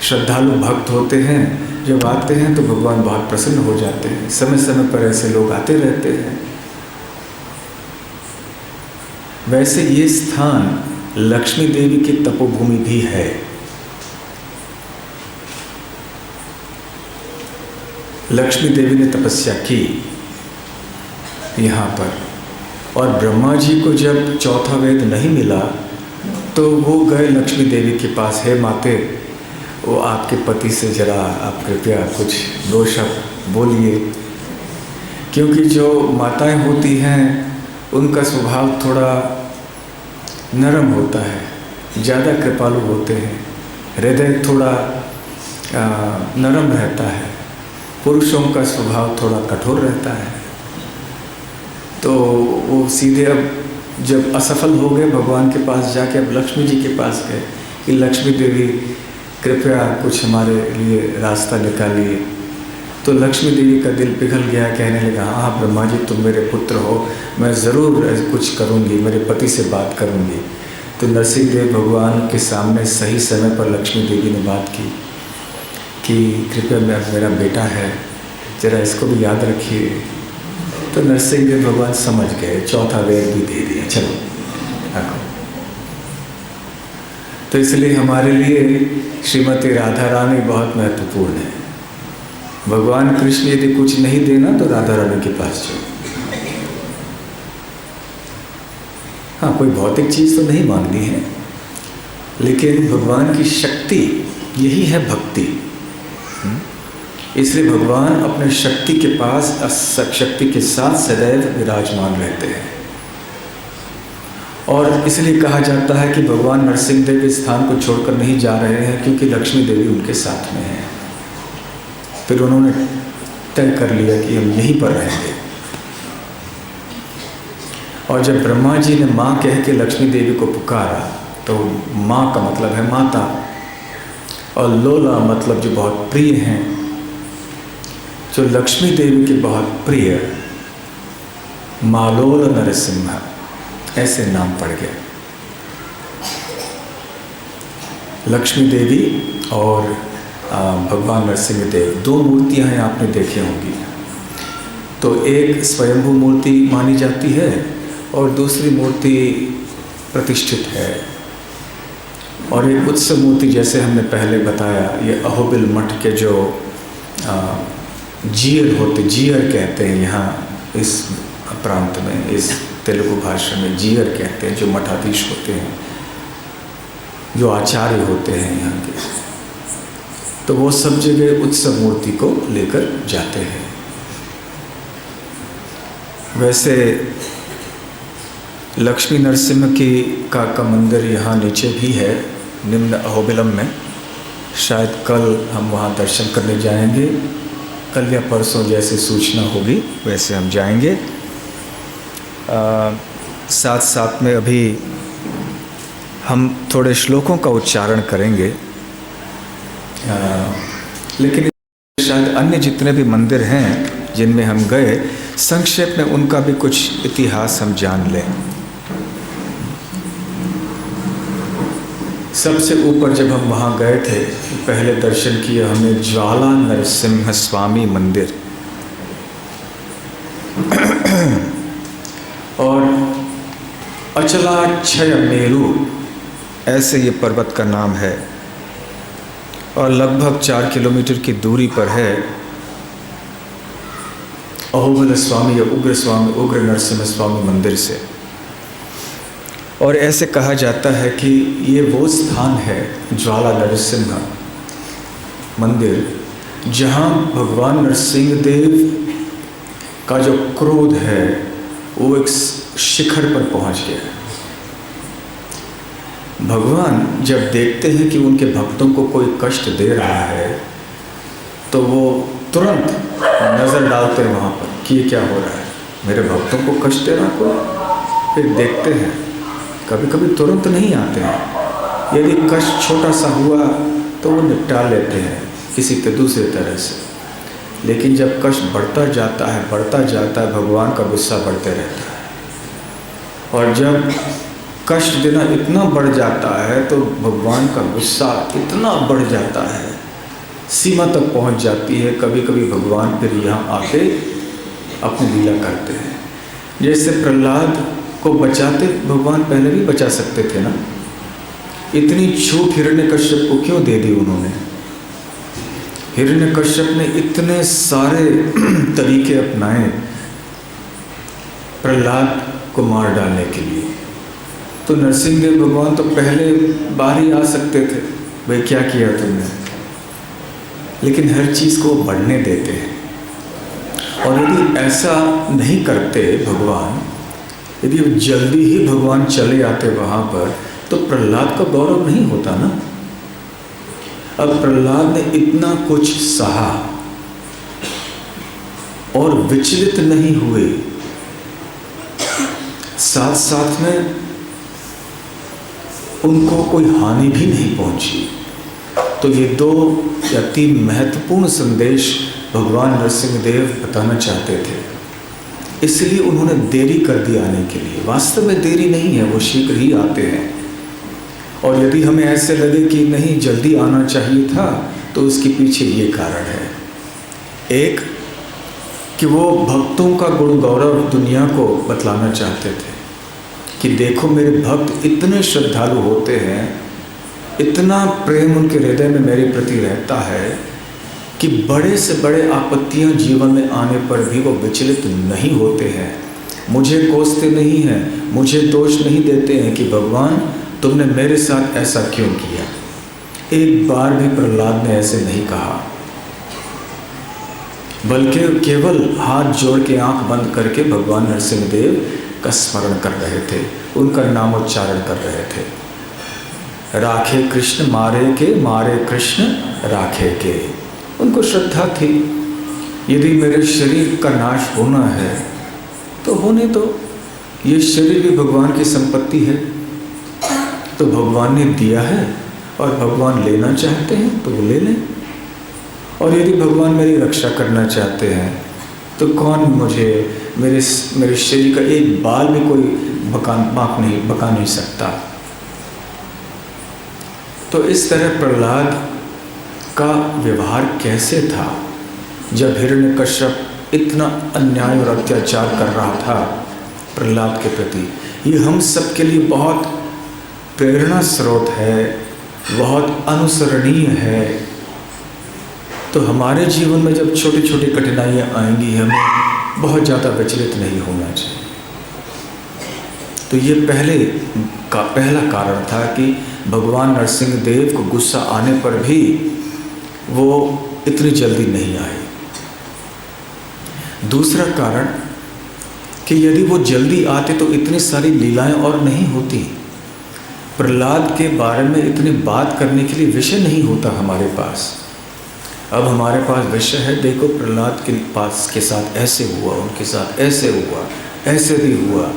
श्रद्धालु भक्त होते हैं, जब आते हैं तो भगवान बहुत प्रसन्न हो जाते हैं। समय समय पर ऐसे लोग आते रहते हैं। वैसे ये स्थान लक्ष्मी देवी की तपोभूमि भी है। लक्ष्मी देवी ने तपस्या की यहाँ पर, और ब्रह्मा जी को जब चौथा वेद नहीं मिला तो वो गए लक्ष्मी देवी के पास, हे माते, वो आपके पति से जरा आप कृपया कुछ दो शब्द बोलिए। क्योंकि जो माताएं होती हैं उनका स्वभाव थोड़ा नरम होता है, ज़्यादा कृपालु होते हैं, हृदय थोड़ा नरम रहता है। पुरुषों का स्वभाव थोड़ा कठोर रहता है। तो वो सीधे अब जब असफल हो गए भगवान के पास जाके, अब लक्ष्मी जी के पास गए कि लक्ष्मी देवी कृपया कुछ हमारे लिए रास्ता निकालिए। तो लक्ष्मी देवी का दिल पिघल गया, कहने लगा, हाँ ब्रह्मा जी तुम मेरे पुत्र हो, मैं ज़रूर कुछ करूँगी, मेरे पति से बात करूँगी। तो नरसिंह देव भगवान के सामने सही समय पर लक्ष्मी देवी ने बात की कि कृपया मेरा बेटा है, ज़रा इसको भी याद रखिए। तो नरसिंह देव भगवान समझ गए, चौथा वेद भी दे दिया, चलो रखो। तो इसलिए हमारे लिए श्रीमती राधा रानी बहुत महत्वपूर्ण है। भगवान कृष्ण यदि कुछ नहीं देना तो राधा रानी के पास जाओ। हाँ, कोई भौतिक चीज़ तो नहीं मांगनी है, लेकिन भगवान की शक्ति, यही है भक्ति। इसलिए भगवान अपने शक्ति के पास, शक्ति के साथ सदैव विराजमान रहते हैं। और इसलिए कहा जाता है कि भगवान नरसिंह देव इस स्थान को छोड़कर नहीं जा रहे हैं, क्योंकि लक्ष्मी देवी उनके साथ में है। फिर उन्होंने तय कर लिया कि हम यहीं पर रहेंगे। और जब ब्रह्मा जी ने माँ कह के लक्ष्मी देवी को पुकारा, तो माँ का मतलब है माता, और लोला मतलब जो बहुत प्रिय हैं, जो लक्ष्मी देवी के बहुत प्रिय, मालोल नरसिंह, ऐसे नाम पड़ गया। लक्ष्मी देवी और भगवान नरसिंह देव, दो मूर्तियां हैं, आपने देखी होंगी। तो एक स्वयंभू मूर्ति मानी जाती है और दूसरी मूर्ति प्रतिष्ठित है। और एक उत्सव मूर्ति, जैसे हमने पहले बताया, ये अहोबिल मठ के जो जीयर होते, जीयर कहते हैं यहाँ इस प्रांत में, इस तेलुगु भाषा में जीयर कहते हैं, जो मठाधीश होते हैं, जो आचार्य होते हैं यहाँ के, तो वो सब जगह उत्सव मूर्ति को लेकर जाते हैं। वैसे लक्ष्मी नरसिंह का मंदिर यहाँ नीचे भी है, निम्न अहोबिलम में। शायद कल हम वहाँ दर्शन करने जाएंगे, कल या परसों जैसे सूचना होगी वैसे हम जाएंगे। साथ साथ में अभी हम थोड़े श्लोकों का उच्चारण करेंगे, लेकिन शायद अन्य जितने भी मंदिर हैं जिनमें हम गए, संक्षेप में उनका भी कुछ इतिहास हम जान लें। सबसे ऊपर जब हम वहाँ गए थे, पहले दर्शन किए हमने ज्वाला नरसिंह स्वामी मंदिर, और अचलाक्षय मेरु ऐसे ये पर्वत का नाम है, और लगभग 4 किलोमीटर की दूरी पर है अहोबिल स्वामी या उग्र नरसिंह स्वामी मंदिर से। और ऐसे कहा जाता है कि ये वो स्थान है, ज्वाला नरसिंह मंदिर, जहाँ भगवान नरसिंह देव का जो क्रोध है वो एक शिखर पर पहुँच गया। भगवान जब देखते हैं कि उनके भक्तों को कोई कष्ट दे रहा है, तो वो तुरंत नज़र डालते हैं वहाँ पर कि ये क्या हो रहा है, मेरे भक्तों को कष्ट दे रहा कोई। फिर देखते हैं, कभी कभी तुरंत नहीं आते हैं, यदि कष्ट छोटा सा हुआ तो वो निपटा लेते हैं किसी दूसरे तरह से। लेकिन जब कष्ट बढ़ता जाता है, भगवान का गुस्सा बढ़ते रहता है। और जब कष्ट देना इतना बढ़ जाता है तो भगवान का गुस्सा इतना बढ़ जाता है, सीमा तक पहुंच जाती है। कभी कभी भगवान फिर यहाँ आके अपनी लीला करते हैं। जैसे प्रहलाद को बचाते भगवान पहले भी बचा सकते थे ना, इतनी छूट हिरण्यकश्यप को क्यों दे दी उन्होंने? हिरण्यकश्यप ने इतने सारे तरीके अपनाए प्रहलाद को मार डालने के लिए। तो नरसिंहदेव भगवान तो पहले बाहर ही आ सकते थे, भाई क्या किया तुमने, लेकिन हर चीज़ को बढ़ने देते हैं। और यदि ऐसा नहीं करते भगवान, यदि जल्दी ही भगवान चले आते वहाँ पर, तो प्रहलाद का गौरव नहीं होता ना। अब प्रहलाद ने इतना कुछ सहा और विचलित नहीं हुए, साथ साथ में उनको कोई हानि भी नहीं पहुंची। तो ये 2 या 3 महत्वपूर्ण संदेश भगवान नरसिंहदेव बताना चाहते थे, इसलिए उन्होंने देरी कर दी आने के लिए। वास्तव में देरी नहीं है, वो शीघ्र ही आते हैं। और यदि हमें ऐसे लगे कि नहीं जल्दी आना चाहिए था, तो उसके पीछे ये कारण है। एक कि वो भक्तों का गुण गौरव दुनिया को बतलाना चाहते थे कि देखो मेरे भक्त इतने श्रद्धालु होते हैं, इतना प्रेम उनके हृदय में मेरे प्रति रहता है कि बड़े से बड़े आपत्तियां जीवन में आने पर भी वो विचलित नहीं होते हैं, मुझे कोसते नहीं हैं, मुझे दोष नहीं देते हैं कि भगवान तुमने मेरे साथ ऐसा क्यों किया। एक बार भी प्रहलाद ने ऐसे नहीं कहा, बल्कि केवल हाथ जोड़ के आंख बंद करके भगवान नरसिंहदेव का स्मरण कर रहे थे, उनका नामोच्चारण कर रहे थे। राखे कृष्ण मारे के, मारे कृष्ण राखे के। उनको श्रद्धा थी, यदि मेरे शरीर का नाश होना है तो होने दो, ये शरीर भी भगवान की संपत्ति है, तो भगवान ने दिया है और भगवान लेना चाहते हैं तो वो ले लें। और यदि भगवान मेरी रक्षा करना चाहते हैं तो कौन मुझे मेरे शरीर का एक बाल भी कोई बका नहीं सकता। तो इस तरह प्रहलाद का व्यवहार कैसे था जब हिरण्यकश्यप इतना अन्याय और अत्याचार कर रहा था प्रहलाद के प्रति। ये हम सब के लिए बहुत प्रेरणा स्रोत है, बहुत अनुसरणीय है। तो हमारे जीवन में जब छोटी छोटी कठिनाइयाँ आएंगी, हमें बहुत ज़्यादा विचलित नहीं होना चाहिए। तो ये पहला कारण था कि भगवान नरसिंहदेव को गुस्सा आने पर भी वो इतनी जल्दी नहीं आए। दूसरा कारण कि यदि वो जल्दी आते तो इतनी सारी लीलाएं और नहीं होती। प्रहलाद के बारे में इतनी बात करने के लिए विषय नहीं होता हमारे पास। अब हमारे पास विषय है, देखो प्रहलाद के पास के साथ ऐसे हुआ, उनके साथ ऐसे हुआ, ऐसे भी हुआ,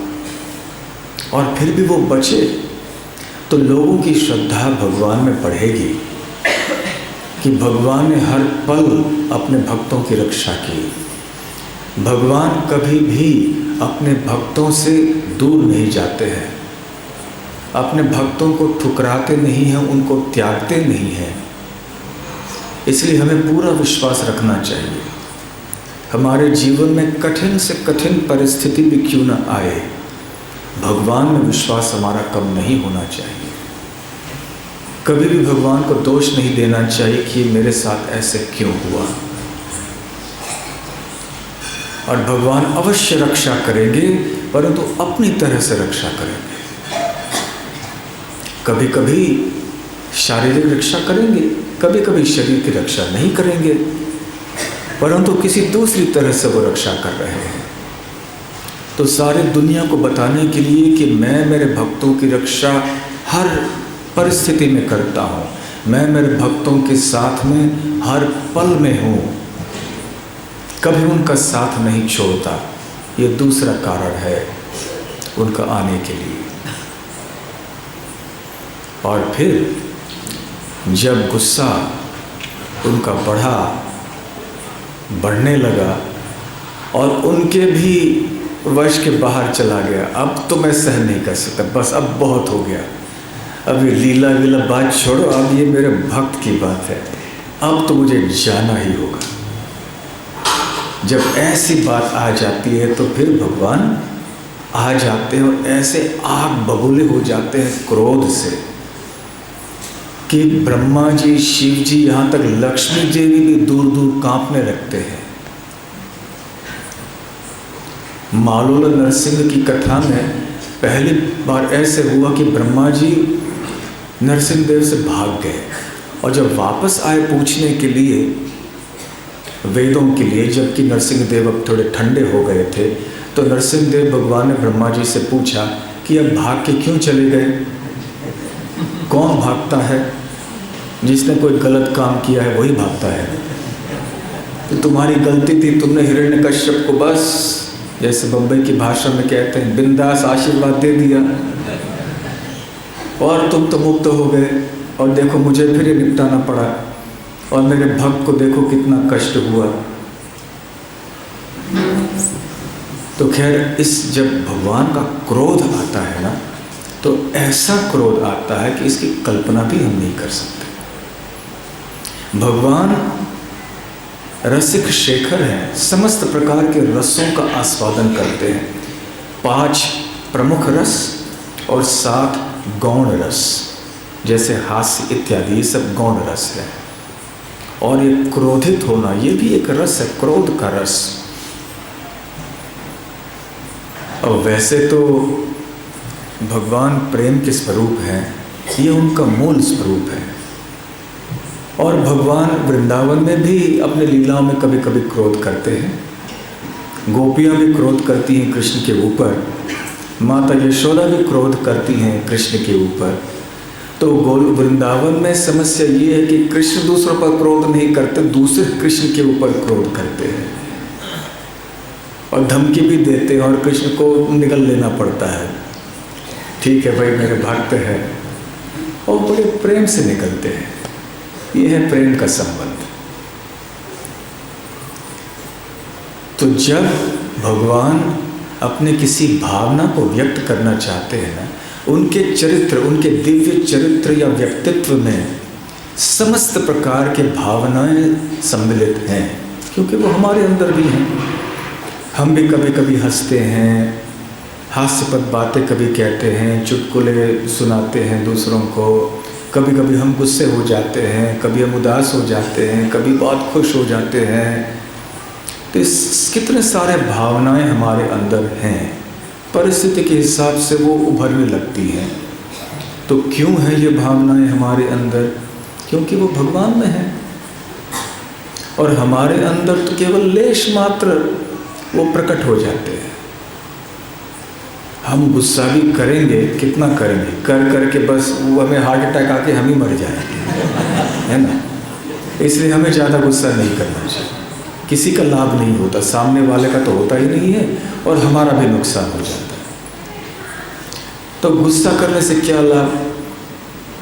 और फिर भी वो बचे। तो लोगों की श्रद्धा भगवान में बढ़ेगी कि भगवान ने हर पल अपने भक्तों की रक्षा की। भगवान कभी भी अपने भक्तों से दूर नहीं जाते हैं, अपने भक्तों को ठुकराते नहीं हैं, उनको त्यागते नहीं हैं। इसलिए हमें पूरा विश्वास रखना चाहिए। हमारे जीवन में कठिन से कठिन परिस्थिति भी क्यों न आए, भगवान में विश्वास हमारा कम नहीं होना चाहिए। कभी भी भगवान को दोष नहीं देना चाहिए कि मेरे साथ ऐसे क्यों हुआ। और भगवान अवश्य रक्षा करेंगे, परंतु अपनी तरह से रक्षा करेंगे। कभी कभी शारीरिक रक्षा करेंगे, कभी कभी शरीर की रक्षा नहीं करेंगे, परंतु किसी दूसरी तरह से वो रक्षा कर रहे हैं। तो सारे दुनिया को बताने के लिए कि मैं मेरे भक्तों की रक्षा हर परिस्थिति में करता हूँ, मैं मेरे भक्तों के साथ में हर पल में हूँ, कभी उनका साथ नहीं छोड़ता। ये दूसरा कारण है उनका आने के लिए। और फिर जब गुस्सा उनका बढ़ने लगा और उनके भी वश के बाहर चला गया, अब तो मैं सहन नहीं कर सकता, बस अब बहुत हो गया, अब ये लीला वीला बात छोड़ो, अब ये मेरे भक्त की बात है, अब तो मुझे जाना ही होगा। जब ऐसी बात आ जाती है तो फिर भगवान आ जाते हैं और ऐसे आग बबूले हो जाते हैं क्रोध से कि ब्रह्मा जी, शिव जी, यहाँ तक लक्ष्मी देवी भी दूर दूर कांपने लगते हैं। मालोल नरसिंह की कथा में पहली बार ऐसे हुआ कि ब्रह्मा जी नरसिंह देव से भाग गए और जब वापस आए पूछने के लिए, वेदों के लिए, जबकि नरसिंह देव अब थोड़े ठंडे हो गए थे, तो नरसिंह देव भगवान ने ब्रह्मा जी से पूछा कि अब भाग के क्यों चले गए? कौन भागता है? जिसने कोई गलत काम किया है वही भागता है। तो तुम्हारी गलती थी, तुमने हिरण्यकश्यप को बस, जैसे बम्बई की भाषा में कहते हैं, बिंदास आशीर्वाद दे दिया और तुम तो मुक्त हो गए, और देखो मुझे फिर ये निपटाना पड़ा, और मेरे भक्त को देखो कितना कष्ट हुआ। तो खैर, इस जब भगवान का क्रोध आता है ना, तो ऐसा क्रोध आता है कि इसकी कल्पना भी हम नहीं कर सकते। भगवान रसिक शेखर हैं, समस्त प्रकार के रसों का आस्वादन करते हैं। 5 प्रमुख रस और 7 गौण रस, जैसे हास्य इत्यादि, ये सब गौण रस है। और ये क्रोधित होना, ये भी एक रस है, क्रोध का रस। और वैसे तो भगवान प्रेम के स्वरूप हैं, ये उनका मूल स्वरूप है। और भगवान वृंदावन में भी अपने लीलाओं में कभी कभी क्रोध करते हैं। गोपियाँ भी क्रोध करती हैं कृष्ण के ऊपर, माता यशोदा भी क्रोध करती हैं कृष्ण के ऊपर। तो वृंदावन में समस्या ये है कि कृष्ण दूसरों पर क्रोध नहीं करते, दूसरे कृष्ण के ऊपर क्रोध करते हैं और धमकी भी देते हैं, और कृष्ण को निगल लेना पड़ता है। ठीक है भाई, मेरे भक्त है, और बड़े प्रेम से निकलते हैं। ये है प्रेम का संबंध। तो जब भगवान अपने किसी भावना को व्यक्त करना चाहते हैं ना, उनके चरित्र, उनके दिव्य चरित्र या व्यक्तित्व में समस्त प्रकार के भावनाएं सम्मिलित हैं, क्योंकि वो हमारे अंदर भी हैं। हम भी कभी कभी हंसते हैं, हास्यपद बातें कभी कहते हैं, चुटकुले सुनाते हैं दूसरों को, कभी कभी हम गुस्से हो जाते हैं, कभी हम उदास हो जाते हैं, कभी बहुत खुश हो जाते हैं। तो इस कितने सारे भावनाएं हमारे अंदर हैं, परिस्थिति के हिसाब से वो उभरने लगती हैं। तो क्यों है ये भावनाएं हमारे अंदर? क्योंकि वो भगवान में हैं, और हमारे अंदर तो केवल लेश मात्र वो प्रकट हो जाते हैं। हम गुस्सा भी करेंगे, कितना करेंगे, कर करके बस वो हमें हार्ट अटैक आके हम ही मर जाएंगे, है ना। इसलिए हमें ज़्यादा गुस्सा नहीं करना चाहिए। किसी का लाभ नहीं होता, सामने वाले का तो होता ही नहीं है, और हमारा भी नुकसान हो जाता है। तो गुस्सा करने से क्या लाभ?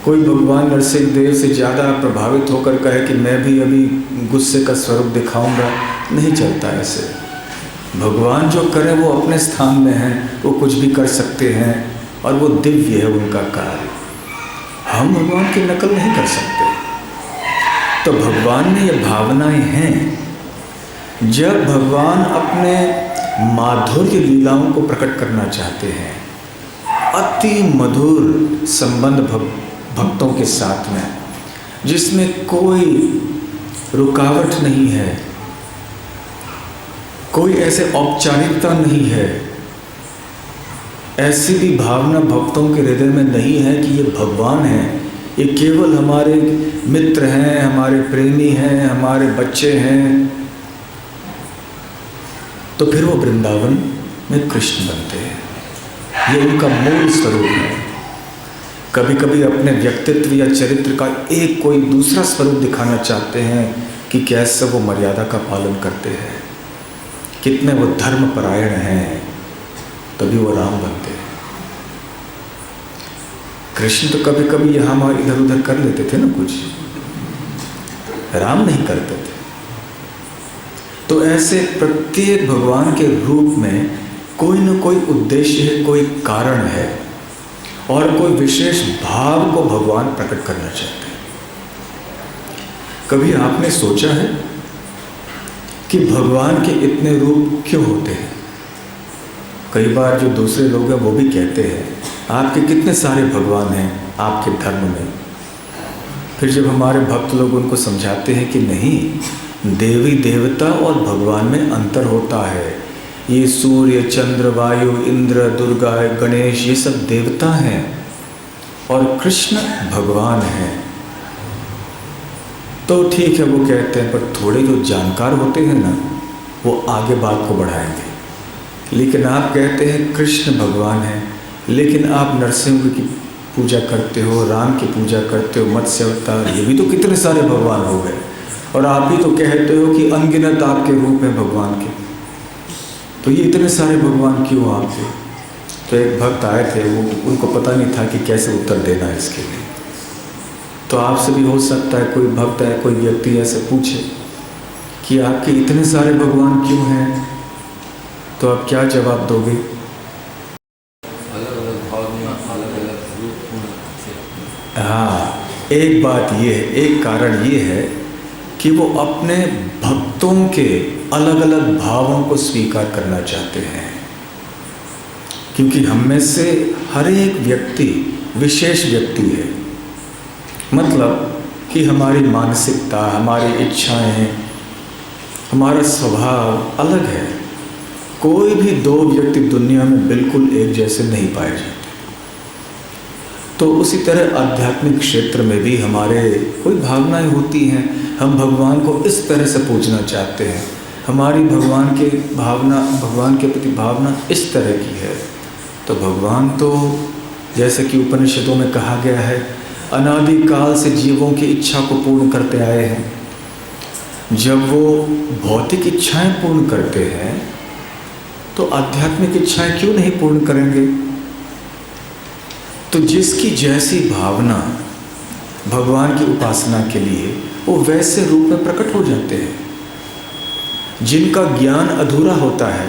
कोई भगवान नरसिंह देव से ज़्यादा प्रभावित होकर कहे कि मैं भी अभी गुस्से का स्वरूप दिखाऊंगा, नहीं चलता ऐसे। भगवान जो करें वो अपने स्थान में हैं, वो कुछ भी कर सकते हैं, और वो दिव्य है उनका कार्य। हम भगवान की नकल नहीं कर सकते। तो भगवान में ये भावनाएं हैं। जब भगवान अपने माधुर्य लीलाओं को प्रकट करना चाहते हैं, अति मधुर संबंध भक्तों के साथ में, जिसमें कोई रुकावट नहीं है, कोई ऐसे औपचारिकता नहीं है, ऐसी भी भावना भक्तों के हृदय में नहीं है कि ये भगवान हैं, ये केवल हमारे मित्र हैं, हमारे प्रेमी हैं, हमारे बच्चे हैं, तो फिर वो वृंदावन में कृष्ण बनते हैं। ये उनका मूल स्वरूप है। कभी कभी अपने व्यक्तित्व या चरित्र का एक कोई दूसरा स्वरूप दिखाना चाहते हैं कि कैसे वो मर्यादा का पालन करते हैं, कितने वो धर्मपरायण हैं, तभी वो राम बनते हैं। कृष्ण तो कभी कभी यहाँ वहाँ इधर उधर कर लेते थे ना कुछ, राम नहीं करते थे। तो ऐसे प्रत्येक भगवान के रूप में कोई न कोई उद्देश्य है, कोई कारण है और कोई विशेष भाव को भगवान प्रकट करना चाहते हैं। कभी आपने सोचा है कि भगवान के इतने रूप क्यों होते हैं? कई बार जो दूसरे लोग हैं वो भी कहते हैं आपके कितने सारे भगवान हैं आपके धर्म में। फिर जब हमारे भक्त लोग उनको समझाते हैं कि नहीं, देवी देवता और भगवान में अंतर होता है। ये सूर्य, चंद्र, वायु, इंद्र, दुर्गा, गणेश, ये सब देवता हैं और कृष्ण भगवान हैं। तो ठीक है, वो कहते हैं, पर थोड़े जो जानकार होते हैं ना, वो आगे बात को बढ़ाएंगे। लेकिन आप कहते हैं कृष्ण भगवान है, लेकिन आप नरसिंह की पूजा करते हो, राम की पूजा करते हो, मत्स्य अवतार, ये भी तो कितने सारे भगवान हो गए। और आप ही तो कहते हो कि अनगिनत आपके रूप हैं भगवान के, तो ये इतने सारे भगवान क्यों आपके? तो एक भक्त आए थे, वो उनको पता नहीं था कि कैसे उत्तर देना है इसके लिए। तो आपसे भी हो सकता है कोई भक्त है, कोई व्यक्ति ऐसे पूछे कि आपके इतने सारे भगवान क्यों हैं, तो आप क्या जवाब दोगे? अलग अलग भाव में अलग अलग रूप। हाँ, एक बात ये है, एक कारण ये है कि वो अपने भक्तों के अलग अलग भावों को स्वीकार करना चाहते हैं। क्योंकि हम में से हर एक व्यक्ति विशेष व्यक्ति है। मतलब कि हमारी मानसिकता, हमारी इच्छाएं, हमारा स्वभाव अलग है। कोई भी दो व्यक्ति दुनिया में बिल्कुल एक जैसे नहीं पाए जाते। तो उसी तरह आध्यात्मिक क्षेत्र में भी हमारे कोई भावनाएं होती हैं। हम भगवान को इस तरह से पूजना चाहते हैं, हमारी भगवान के प्रति भावना इस तरह की है। तो भगवान तो जैसे कि उपनिषदों में कहा गया है, अनादि काल से जीवों की इच्छा को पूर्ण करते आए हैं। जब वो भौतिक इच्छाएं पूर्ण करते हैं तो आध्यात्मिक इच्छाएं क्यों नहीं पूर्ण करेंगे? तो जिसकी जैसी भावना भगवान की उपासना के लिए, वो वैसे रूप में प्रकट हो जाते हैं। जिनका ज्ञान अधूरा होता है,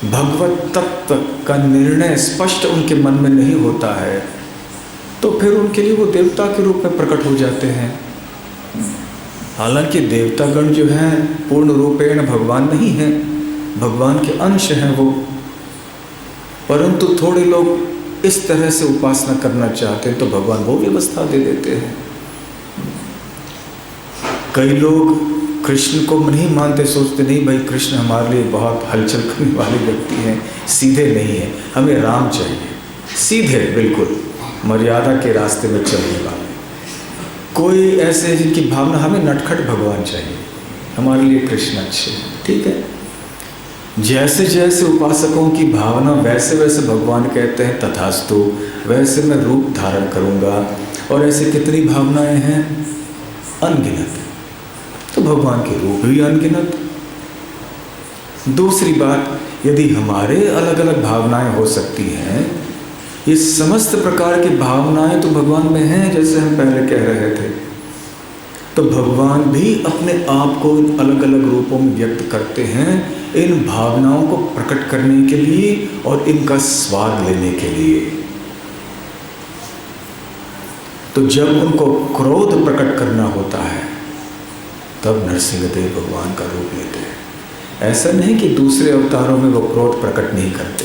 भगवत तत्व का निर्णय स्पष्ट उनके मन में नहीं होता है, तो फिर उनके लिए वो देवता के रूप में प्रकट हो जाते हैं। हालांकि देवतागण जो हैं पूर्ण रूपेण भगवान नहीं हैं, भगवान के अंश हैं वो, परंतु थोड़े लोग इस तरह से उपासना करना चाहते हैं तो भगवान वो व्यवस्था दे देते हैं। कई लोग कृष्ण को नहीं मानते, सोचते नहीं भाई कृष्ण हमारे लिए बहुत हलचल करने वाले व्यक्ति हैं, सीधे नहीं है, हमें राम चाहिए, सीधे बिल्कुल मर्यादा के रास्ते में चलने वाले। कोई ऐसे जिनकी भावना हमें नटखट भगवान चाहिए, हमारे लिए कृष्ण अच्छे हैं। ठीक है, जैसे जैसे उपासकों की भावना वैसे वैसे भगवान कहते हैं तथास्तु, वैसे मैं रूप धारण करूँगा। और ऐसे कितनी भावनाएं हैं? अनगिनत। तो भगवान के रूप भी अनगिनत। दूसरी बात, यदि हमारे अलग अलग भावनाएं हो सकती हैं, ये समस्त प्रकार की भावनाएं तो भगवान में हैं, जैसे हम पहले कह रहे थे, तो भगवान भी अपने आप को अलग अलग रूपों में व्यक्त करते हैं इन भावनाओं को प्रकट करने के लिए और इनका स्वाद लेने के लिए। तो जब उनको क्रोध प्रकट करना होता है तब नरसिंहदेव भगवान का रूप लेते हैं। ऐसा नहीं कि दूसरे अवतारों में वो क्रोध प्रकट नहीं करते।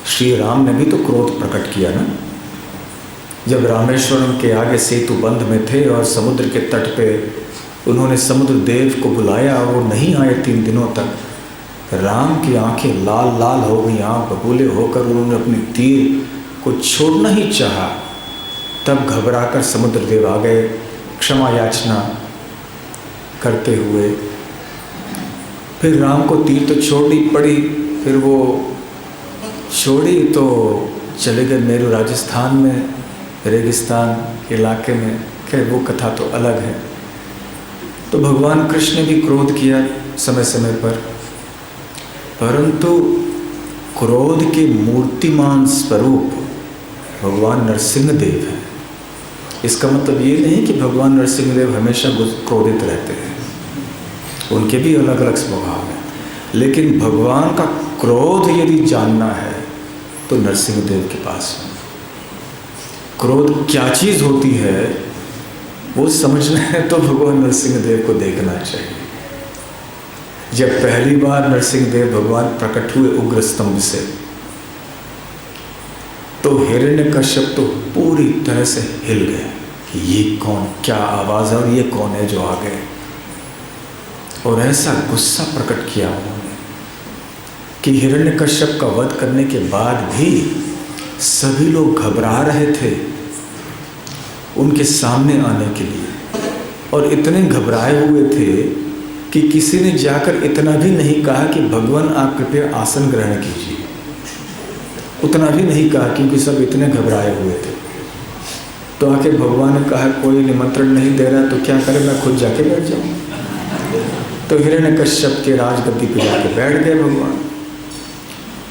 श्री राम ने भी तो क्रोध प्रकट किया ना, जब रामेश्वरम के आगे सेतु बंध में थे और समुद्र के तट पे उन्होंने समुद्र देव को बुलाया, वो नहीं आए 3 दिनों तक। राम की आंखें लाल लाल हो गई, आँख बबूले होकर उन्होंने अपनी तीर को छोड़ना ही चाहा। तब घबराकर समुद्र देव आ गए क्षमा याचना करते हुए। फिर राम को तीर तो छोड़नी पड़ी, फिर वो छोड़ी तो चले गए मेरू राजस्थान में रेगिस्तान के इलाके में। खैर वो कथा तो अलग है। तो भगवान कृष्ण ने भी क्रोध किया समय समय पर, परंतु क्रोध के मूर्तिमान स्वरूप भगवान नरसिंहदेव है। इसका मतलब ये नहीं कि भगवान नरसिंहदेव हमेशा क्रोधित रहते हैं, उनके भी अलग अलग स्वभाव हैं। लेकिन भगवान का क्रोध यदि जानना है तो नरसिंह देव के पास है। क्रोध क्या चीज़ होती है वो समझना है तो भगवान नरसिंह देव को देखना चाहिए। जब पहली बार नरसिंह देव भगवान प्रकट हुए उग्र स्तंभ से, तो हिरण्यकश्यप तो पूरी तरह से हिल गए कि ये कौन, क्या आवाज़ है और ये कौन है जो आ गए। और ऐसा गुस्सा प्रकट किया उन्होंने कि हिरण्यकश्यप का वध करने के बाद भी सभी लोग घबरा रहे थे उनके सामने आने के लिए, और इतने घबराए हुए थे कि किसी ने जाकर इतना भी नहीं कहा कि भगवान आप कृपया आसन ग्रहण कीजिए, उतना भी नहीं कहा, क्योंकि सब इतने घबराए हुए थे। तो आके भगवान ने कहा कोई निमंत्रण नहीं दे रहा तो क्या करें, मैं खुद जाके बैठ जाऊँ। तो हिरण्यकश्यप के राजगद्दी पे जाके बैठ गए भगवान।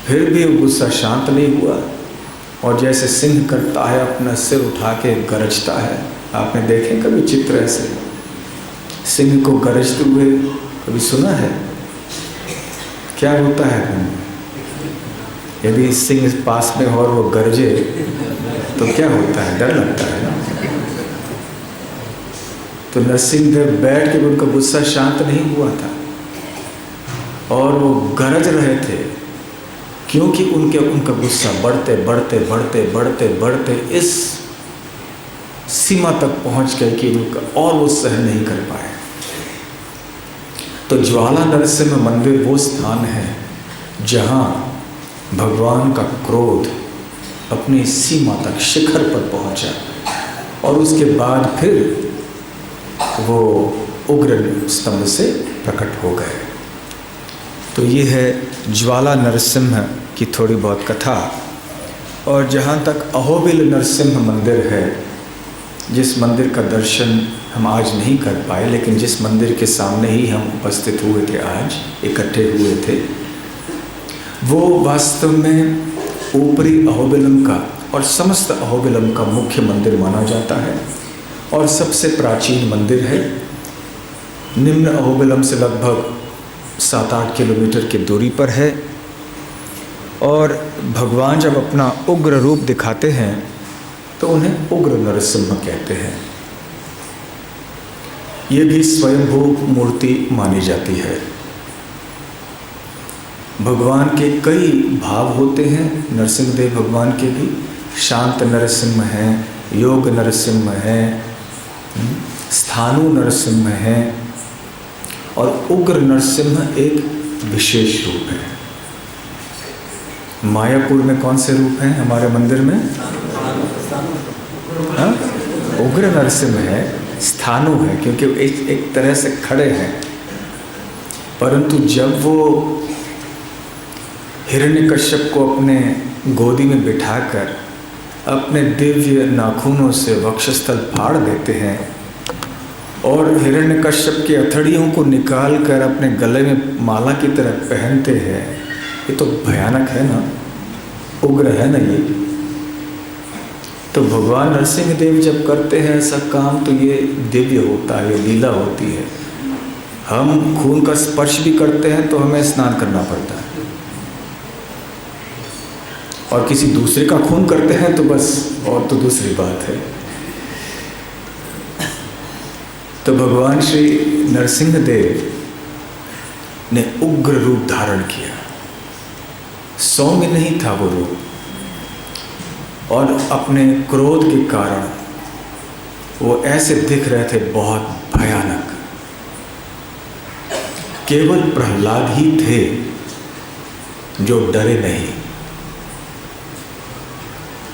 फिर भी वो गुस्सा शांत नहीं हुआ, और जैसे सिंह करता है अपना सिर उठा के गरजता है। आपने देखे कभी चित्र ऐसे सिंह को गरजते हुए कभी सुना है? क्या होता है यदि सिंह पास में हो और वो गरजे तो क्या होता है? डर लगता है ना। तो नरसिंह देव बैठ के उनका गुस्सा शांत नहीं हुआ था और वो गरज रहे थे, क्योंकि उनका गुस्सा बढ़ते बढ़ते बढ़ते बढ़ते बढ़ते इस सीमा तक पहुंच गए कि उनका और वो सहन नहीं कर पाए। तो ज्वाला नरसिंह मंदिर वो स्थान है जहां भगवान का क्रोध अपनी सीमा तक शिखर पर पहुंचा, और उसके बाद फिर वो उग्र स्तंभ से प्रकट हो गए। तो ये है ज्वाला नरसिंह की थोड़ी बहुत कथा। और जहाँ तक अहोबिल नरसिंह मंदिर है, जिस मंदिर का दर्शन हम आज नहीं कर पाए, लेकिन जिस मंदिर के सामने ही हम उपस्थित हुए थे, आज इकट्ठे हुए थे, वो वास्तव में ऊपरी अहोबिलम का और समस्त अहोबिलम का मुख्य मंदिर माना जाता है और सबसे प्राचीन मंदिर है। निम्न अहोबिलम से लगभग 7-8 किलोमीटर की दूरी पर है। और भगवान जब अपना उग्र रूप दिखाते हैं तो उन्हें उग्र नरसिंह कहते हैं। ये भी स्वयंभू मूर्ति मानी जाती है। भगवान के कई भाव होते हैं, नरसिंह देव भगवान के भी। शांत नरसिंह हैं, योग नरसिंह हैं, स्थाणु नरसिंह हैं, और उग्र नरसिंह एक विशेष रूप है। मायापुर में कौन से रूप हैं हमारे मंदिर में? हाँ, उग्र नरसिंह है, स्थाणु है, क्योंकि एक तरह से खड़े हैं। परंतु जब वो हिरण्यकश्यप को अपने गोदी में बिठाकर अपने दिव्य नाखूनों से वक्षस्थल फाड़ देते हैं और हिरण्यकश्यप की अथड़ियों को निकाल कर अपने गले में माला की तरह पहनते हैं, ये तो भयानक है ना, उग्र है ना ये। तो भगवान नरसिंह देव जब करते हैं ऐसा काम तो ये दिव्य होता है, ये लीला होती है। हम खून का स्पर्श भी करते हैं तो हमें स्नान करना पड़ता है, और किसी दूसरे का खून करते हैं तो बस और तो दूसरी बात है। तो भगवान श्री नरसिंह देव ने उग्र रूप धारण किया। सौम्य नहीं था वो रूप, और अपने क्रोध के कारण वो ऐसे दिख रहे थे बहुत भयानक। केवल प्रहलाद ही थे जो डरे नहीं।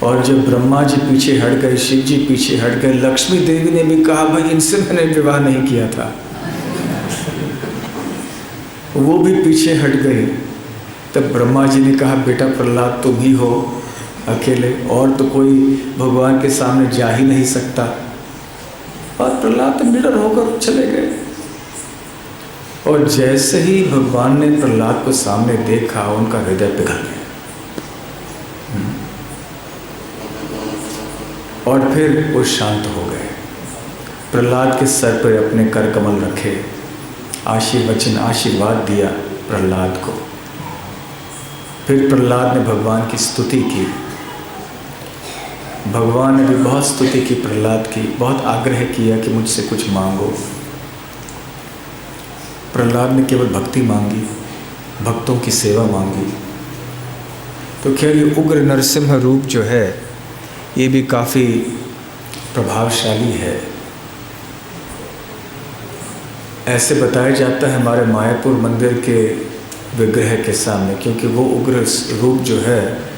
और जब ब्रह्मा जी पीछे हट गए, शिव जी पीछे हट गए, लक्ष्मी देवी ने भी कहा भाई इनसे मैंने विवाह नहीं किया था, वो भी पीछे हट गए। तब ब्रह्मा जी ने कहा बेटा प्रहलाद तुम ही हो अकेले, और तो कोई भगवान के सामने जा ही नहीं सकता। और प्रहलाद निडर होकर चले गए। और जैसे ही भगवान ने प्रहलाद को सामने देखा, उनका हृदय पिघल गया। और फिर वो शांत हो गए। प्रहलाद के सर पर अपने कर कमल रखे, आशीर्वाद दिया प्रहलाद को। फिर प्रहलाद ने भगवान की स्तुति की। भगवान ने भी बहुत स्तुति की प्रहलाद की, बहुत आग्रह किया कि मुझसे कुछ मांगो। प्रहलाद ने केवल भक्ति मांगी, भक्तों की सेवा मांगी। तो खैर ये उग्र नरसिंह रूप जो है ये भी काफ़ी प्रभावशाली है। ऐसे बताया जाता है हमारे मायापुर मंदिर के विग्रह के सामने, क्योंकि वो उग्र रूप जो है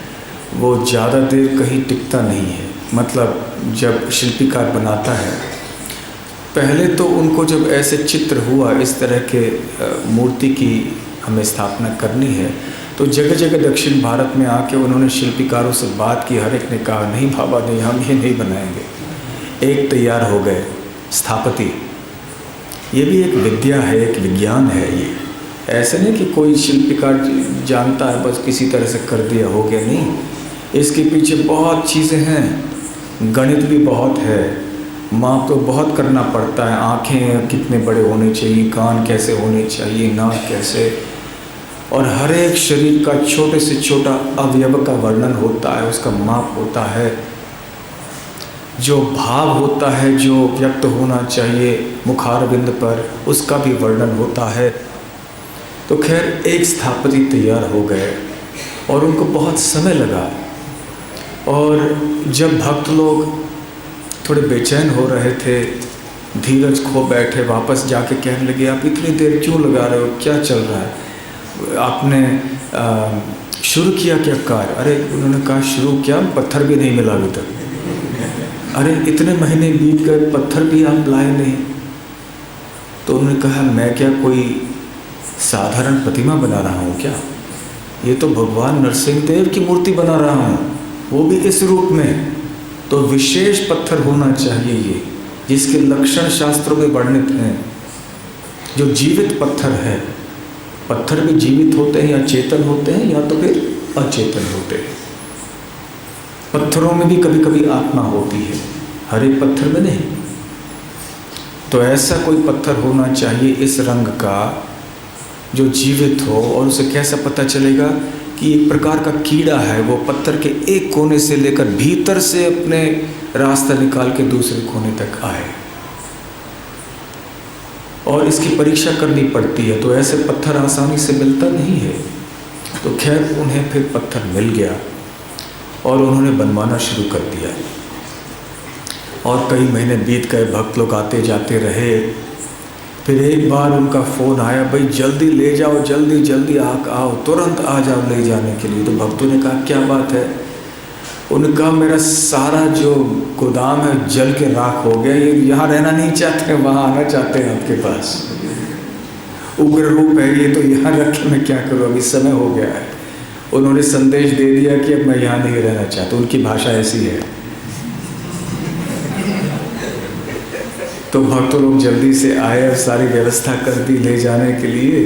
वो ज़्यादा देर कहीं टिकता नहीं है। मतलब जब शिल्पीकार बनाता है, पहले तो उनको जब ऐसे चित्र हुआ इस तरह के मूर्ति की हमें स्थापना करनी है, तो जगह जगह दक्षिण भारत में आके उन्होंने शिल्पीकारों से बात की। हर एक ने कहा नहीं बाबा नहीं, हम ये नहीं बनाएंगे। एक तैयार हो गए स्थापति। ये भी एक विद्या है, एक विज्ञान है। ये ऐसे नहीं कि कोई शिल्पीकार जानता है बस किसी तरह से कर दिया हो गया, नहीं। इसके पीछे बहुत चीज़ें हैं, गणित भी बहुत है, माप तो बहुत करना पड़ता है। आँखें कितने बड़े होने चाहिए, कान कैसे होने चाहिए, नाक कैसे, और हर एक शरीर का छोटे से छोटा अवयव का वर्णन होता है, उसका माप होता है, जो भाव होता है जो व्यक्त होना चाहिए मुखारविंद पर, उसका भी वर्णन होता है। तो खैर एक स्थापति तैयार हो गए और उनको बहुत समय लगा। और जब भक्त लोग थोड़े बेचैन हो रहे थे, धीरज खो बैठे, वापस जाके कहने लगे आप इतनी देर क्यों लगा रहे हो, क्या चल रहा है, आपने शुरू किया क्या कार्य? अरे उन्होंने कहा शुरू क्या, पत्थर भी नहीं मिला अभी तक। अरे इतने महीने बीत गए, पत्थर भी आप लाए नहीं। तो उन्होंने कहा मैं क्या कोई साधारण प्रतिमा बना रहा हूँ क्या, ये तो भगवान नरसिंह देव की मूर्ति बना रहा हूँ, वो भी इस रूप में। तो विशेष पत्थर होना चाहिए ये, जिसके लक्षण शास्त्रों में वर्णित हैं, जो जीवित पत्थर है। पत्थर भी जीवित होते हैं या चेतन होते हैं या तो फिर अचेतन होते हैं। पत्थरों में भी कभी कभी आत्मा होती है, हर एक पत्थर में नहीं। तो ऐसा कोई पत्थर होना चाहिए इस रंग का जो जीवित हो। और उसे कैसा पता चलेगा कि एक प्रकार का कीड़ा है, वो पत्थर के एक कोने से लेकर भीतर से अपने रास्ता निकाल के दूसरे कोने तक आए, और इसकी परीक्षा करनी पड़ती है। तो ऐसे पत्थर आसानी से मिलता नहीं है। तो खैर उन्हें फिर पत्थर मिल गया और उन्होंने बनवाना शुरू कर दिया। और कई महीने बीत गए, भक्त लोग आते जाते रहे। फिर एक बार उनका फ़ोन आया, भाई जल्दी ले जाओ, जल्दी जल्दी आओ, तुरंत आ जाओ ले जाने के लिए। तो भक्तों ने कहा क्या बात है? उन्होंने कहा मेरा सारा जो गोदाम है जल के राख हो गया, ये यहाँ रहना नहीं चाहते, वहाँ आना चाहते हैं आपके पास। उग्र रूप है ये, तो यहाँ रख के मैं क्या करूँ, अभी समय हो गया है। उन्होंने संदेश दे दिया कि अब मैं यहाँ नहीं रहना चाहता। उनकी भाषा ऐसी है। तो भक्त लोग जल्दी से आए और सारी व्यवस्था कर दी ले जाने के लिए।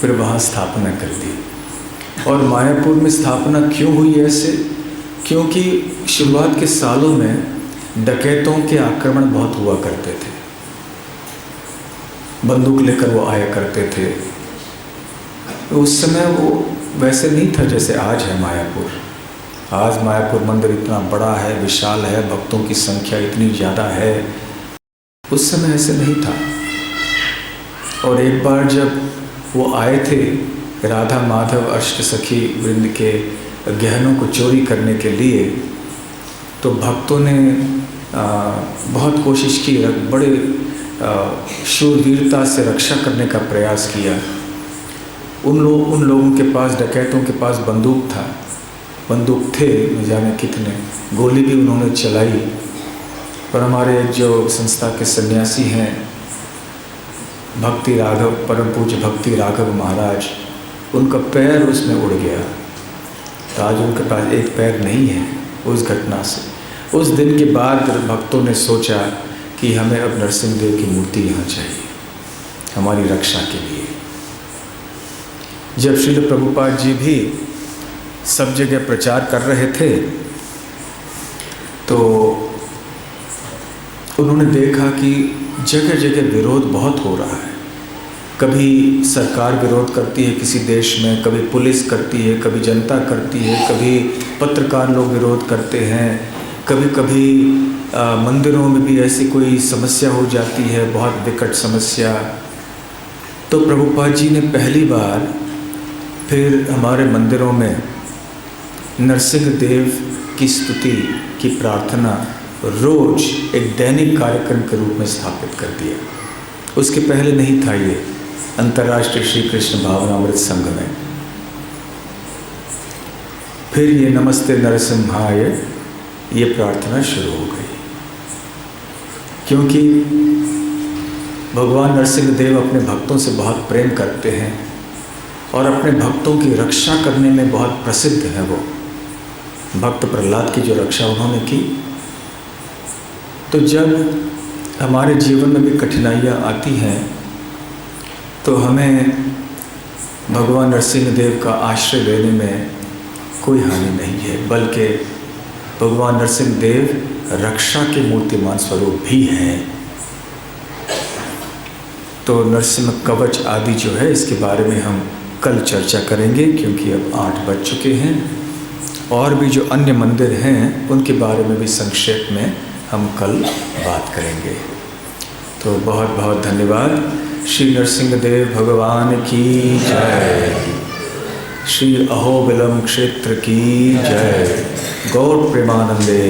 फिर वहाँ स्थापना कर दी। और मायापुर में स्थापना क्यों हुई ऐसे? क्योंकि शुरुआत के सालों में डकैतों के आक्रमण बहुत हुआ करते थे, बंदूक लेकर वो आया करते थे। उस समय वो वैसे नहीं था जैसे आज है मायापुर। आज मायापुर मंदिर इतना बड़ा है, विशाल है, भक्तों की संख्या इतनी ज़्यादा है। उस समय ऐसे नहीं था। और एक बार जब वो आए थे राधा माधव अष्टसखी वृंद के गहनों को चोरी करने के लिए, तो भक्तों ने बहुत कोशिश की, बड़े शूरवीरता से रक्षा करने का प्रयास किया। उन लोगों के पास, डकैतों के पास बंदूक थे न जाने कितने, गोली भी उन्होंने चलाई। पर हमारे जो संस्था के सन्यासी हैं भक्ति राघव, परम पूज्य भक्ति राघव महाराज, उनका पैर उसमें उड़ गया। तो आज उनके पास एक पैर नहीं है उस घटना से। उस दिन के बाद भक्तों ने सोचा कि हमें अब नरसिंह देव की मूर्ति यहाँ चाहिए हमारी रक्षा के लिए। जब श्रील प्रभुपाद जी भी सब जगह प्रचार कर रहे थे, तो उन्होंने देखा कि जगह जगह विरोध बहुत हो रहा है। कभी सरकार विरोध करती है किसी देश में, कभी पुलिस करती है, कभी जनता करती है, कभी पत्रकार लोग विरोध करते हैं, कभी कभी मंदिरों में भी ऐसी कोई समस्या हो जाती है, बहुत विकट समस्या। तो प्रभुपाद जी ने पहली बार फिर हमारे मंदिरों में नरसिंह देव की स्तुति की प्रार्थना रोज एक दैनिक कार्यक्रम के रूप में स्थापित कर दिया। उसके पहले नहीं था ये अंतर्राष्ट्रीय श्री कृष्ण भावनामृत संघ में। फिर ये नमस्ते नरसिम्हाय ये प्रार्थना शुरू हो गई, क्योंकि भगवान नरसिंह देव अपने भक्तों से बहुत प्रेम करते हैं और अपने भक्तों की रक्षा करने में बहुत प्रसिद्ध है। वो भक्त प्रहलाद की जो रक्षा उन्होंने की, तो जब हमारे जीवन में भी कठिनाइयाँ आती हैं तो हमें भगवान नरसिंह देव का आश्रय लेने में कोई हानि नहीं है, बल्कि भगवान नरसिंह देव रक्षा के मूर्तिमान स्वरूप भी हैं। तो नरसिंह कवच आदि जो है इसके बारे में हम कल चर्चा करेंगे, क्योंकि अब 8 बज चुके हैं। और भी जो अन्य मंदिर हैं उनके बारे में भी संक्षेप में हम कल बात करेंगे। तो बहुत बहुत धन्यवाद। श्री नरसिंह देव भगवान की जय। श्री अहोबिलम क्षेत्र की जय। गौर प्रेमानंदे।